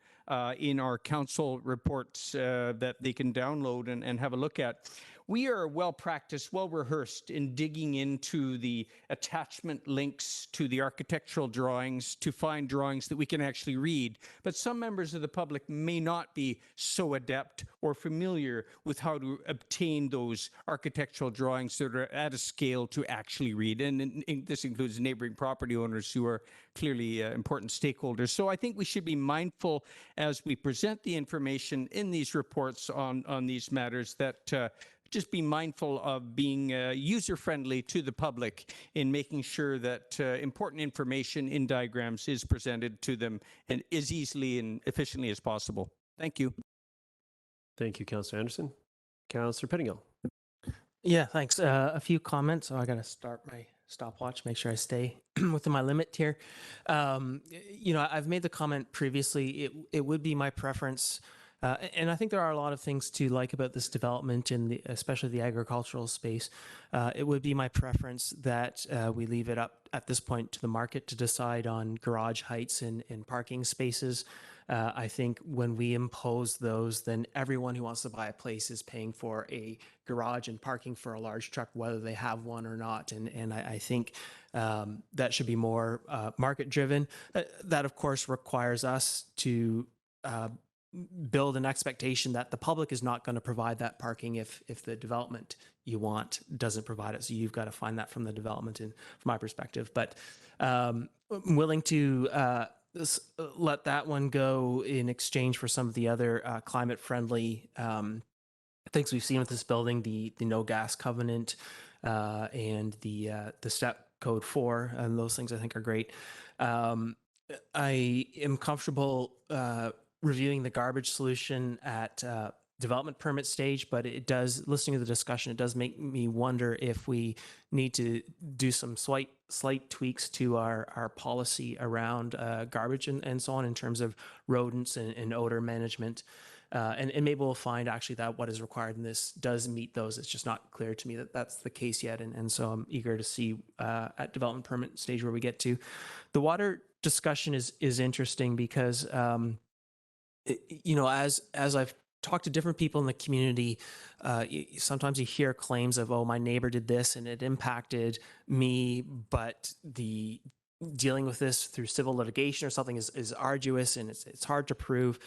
in our council reports that they can download and have a look at. We are well practiced, well rehearsed in digging into the attachment links to the architectural drawings to find drawings that we can actually read. But some members of the public may not be so adept or familiar with how to obtain those architectural drawings that are at a scale to actually read. And this includes neighboring property owners who are clearly important stakeholders. So I think we should be mindful as we present the information in these reports on these matters that just be mindful of being user-friendly to the public in making sure that important information in diagrams is presented to them and as easily and efficiently as possible. Thank you. Thank you, Councillor Anderson. Councillor Pettingill. Yeah, thanks. A few comments. Oh, I got to start my stopwatch, make sure I stay within my limit here. You know, I've made the comment previously, it would be my preference. And I think there are a lot of things to like about this development, especially the agricultural space. It would be my preference that we leave it up at this point to the market to decide on garage heights and parking spaces. I think when we impose those, then everyone who wants to buy a place is paying for a garage and parking for a large truck, whether they have one or not. And I think that should be more market driven. That, of course, requires us to build an expectation that the public is not going to provide that parking if the development you want doesn't provide it. So you've got to find that from the development, and from my perspective. But I'm willing to let that one go in exchange for some of the other climate-friendly things we've seen with this building, the no gas covenant and the step code 4, and those things I think are great. I am comfortable reviewing the garbage solution at development permit stage, but it does, listening to the discussion, it does make me wonder if we need to do some slight tweaks to our policy around garbage and so on in terms of rodents and odor management. And maybe we'll find actually that what is required in this does meet those. It's just not clear to me that that's the case yet. And so I'm eager to see at development permit stage where we get to. The water discussion is interesting because you know, as I've talked to different people in the community, sometimes you hear claims of, oh, my neighbor did this and it impacted me, but the dealing with this through civil litigation or something is arduous and it's hard to prove.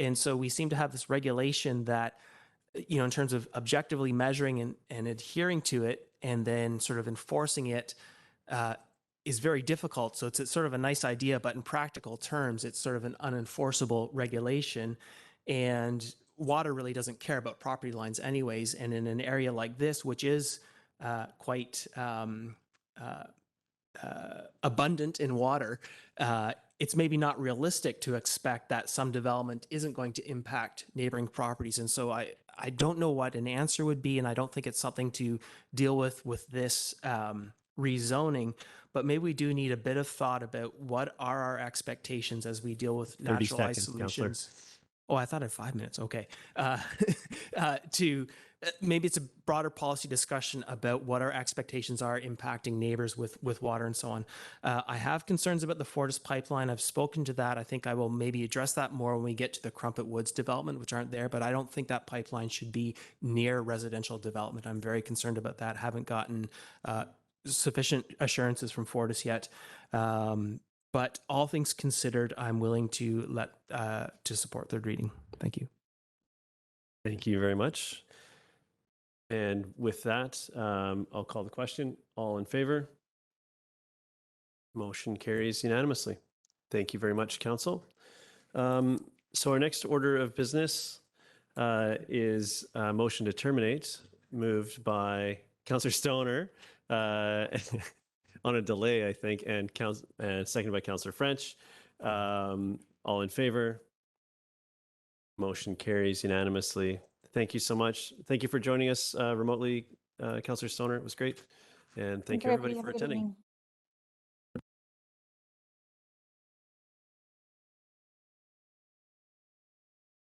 And so we seem to have this regulation that, you know, in terms of objectively measuring and adhering to it and then sort of enforcing it, is very difficult. So it's sort of a nice idea, but in practical terms, it's sort of an unenforceable regulation. And water really doesn't care about property lines anyways. And in an area like this, which is quite abundant in water, it's maybe not realistic to expect that some development isn't going to impact neighboring properties. And so I don't know what an answer would be, and I don't think it's something to deal with this rezoning, but maybe we do need a bit of thought about what are our expectations as we deal with naturalized solutions. Oh, I thought I had 5 minutes. Okay. Maybe it's a broader policy discussion about what our expectations are impacting neighbors with water and so on. I have concerns about the Fortis pipeline. I've spoken to that. I think I will maybe address that more when we get to the Crumpet Woods development, which aren't there, but I don't think that pipeline should be near residential development. I'm very concerned about that. Haven't gotten sufficient assurances from Fortis yet. But all things considered, I'm willing to to support third reading. Thank you. Thank you very much. And with that, I'll call the question. All in favor? Motion carries unanimously. Thank you very much, Council. So our next order of business is a motion to terminate, moved by Councillor Stoner, on a delay, I think, and seconded by Councillor French. All in favor? Motion carries unanimously. Thank you so much. Thank you for joining us remotely, Councillor Stoner. It was great. And thank you everybody for attending.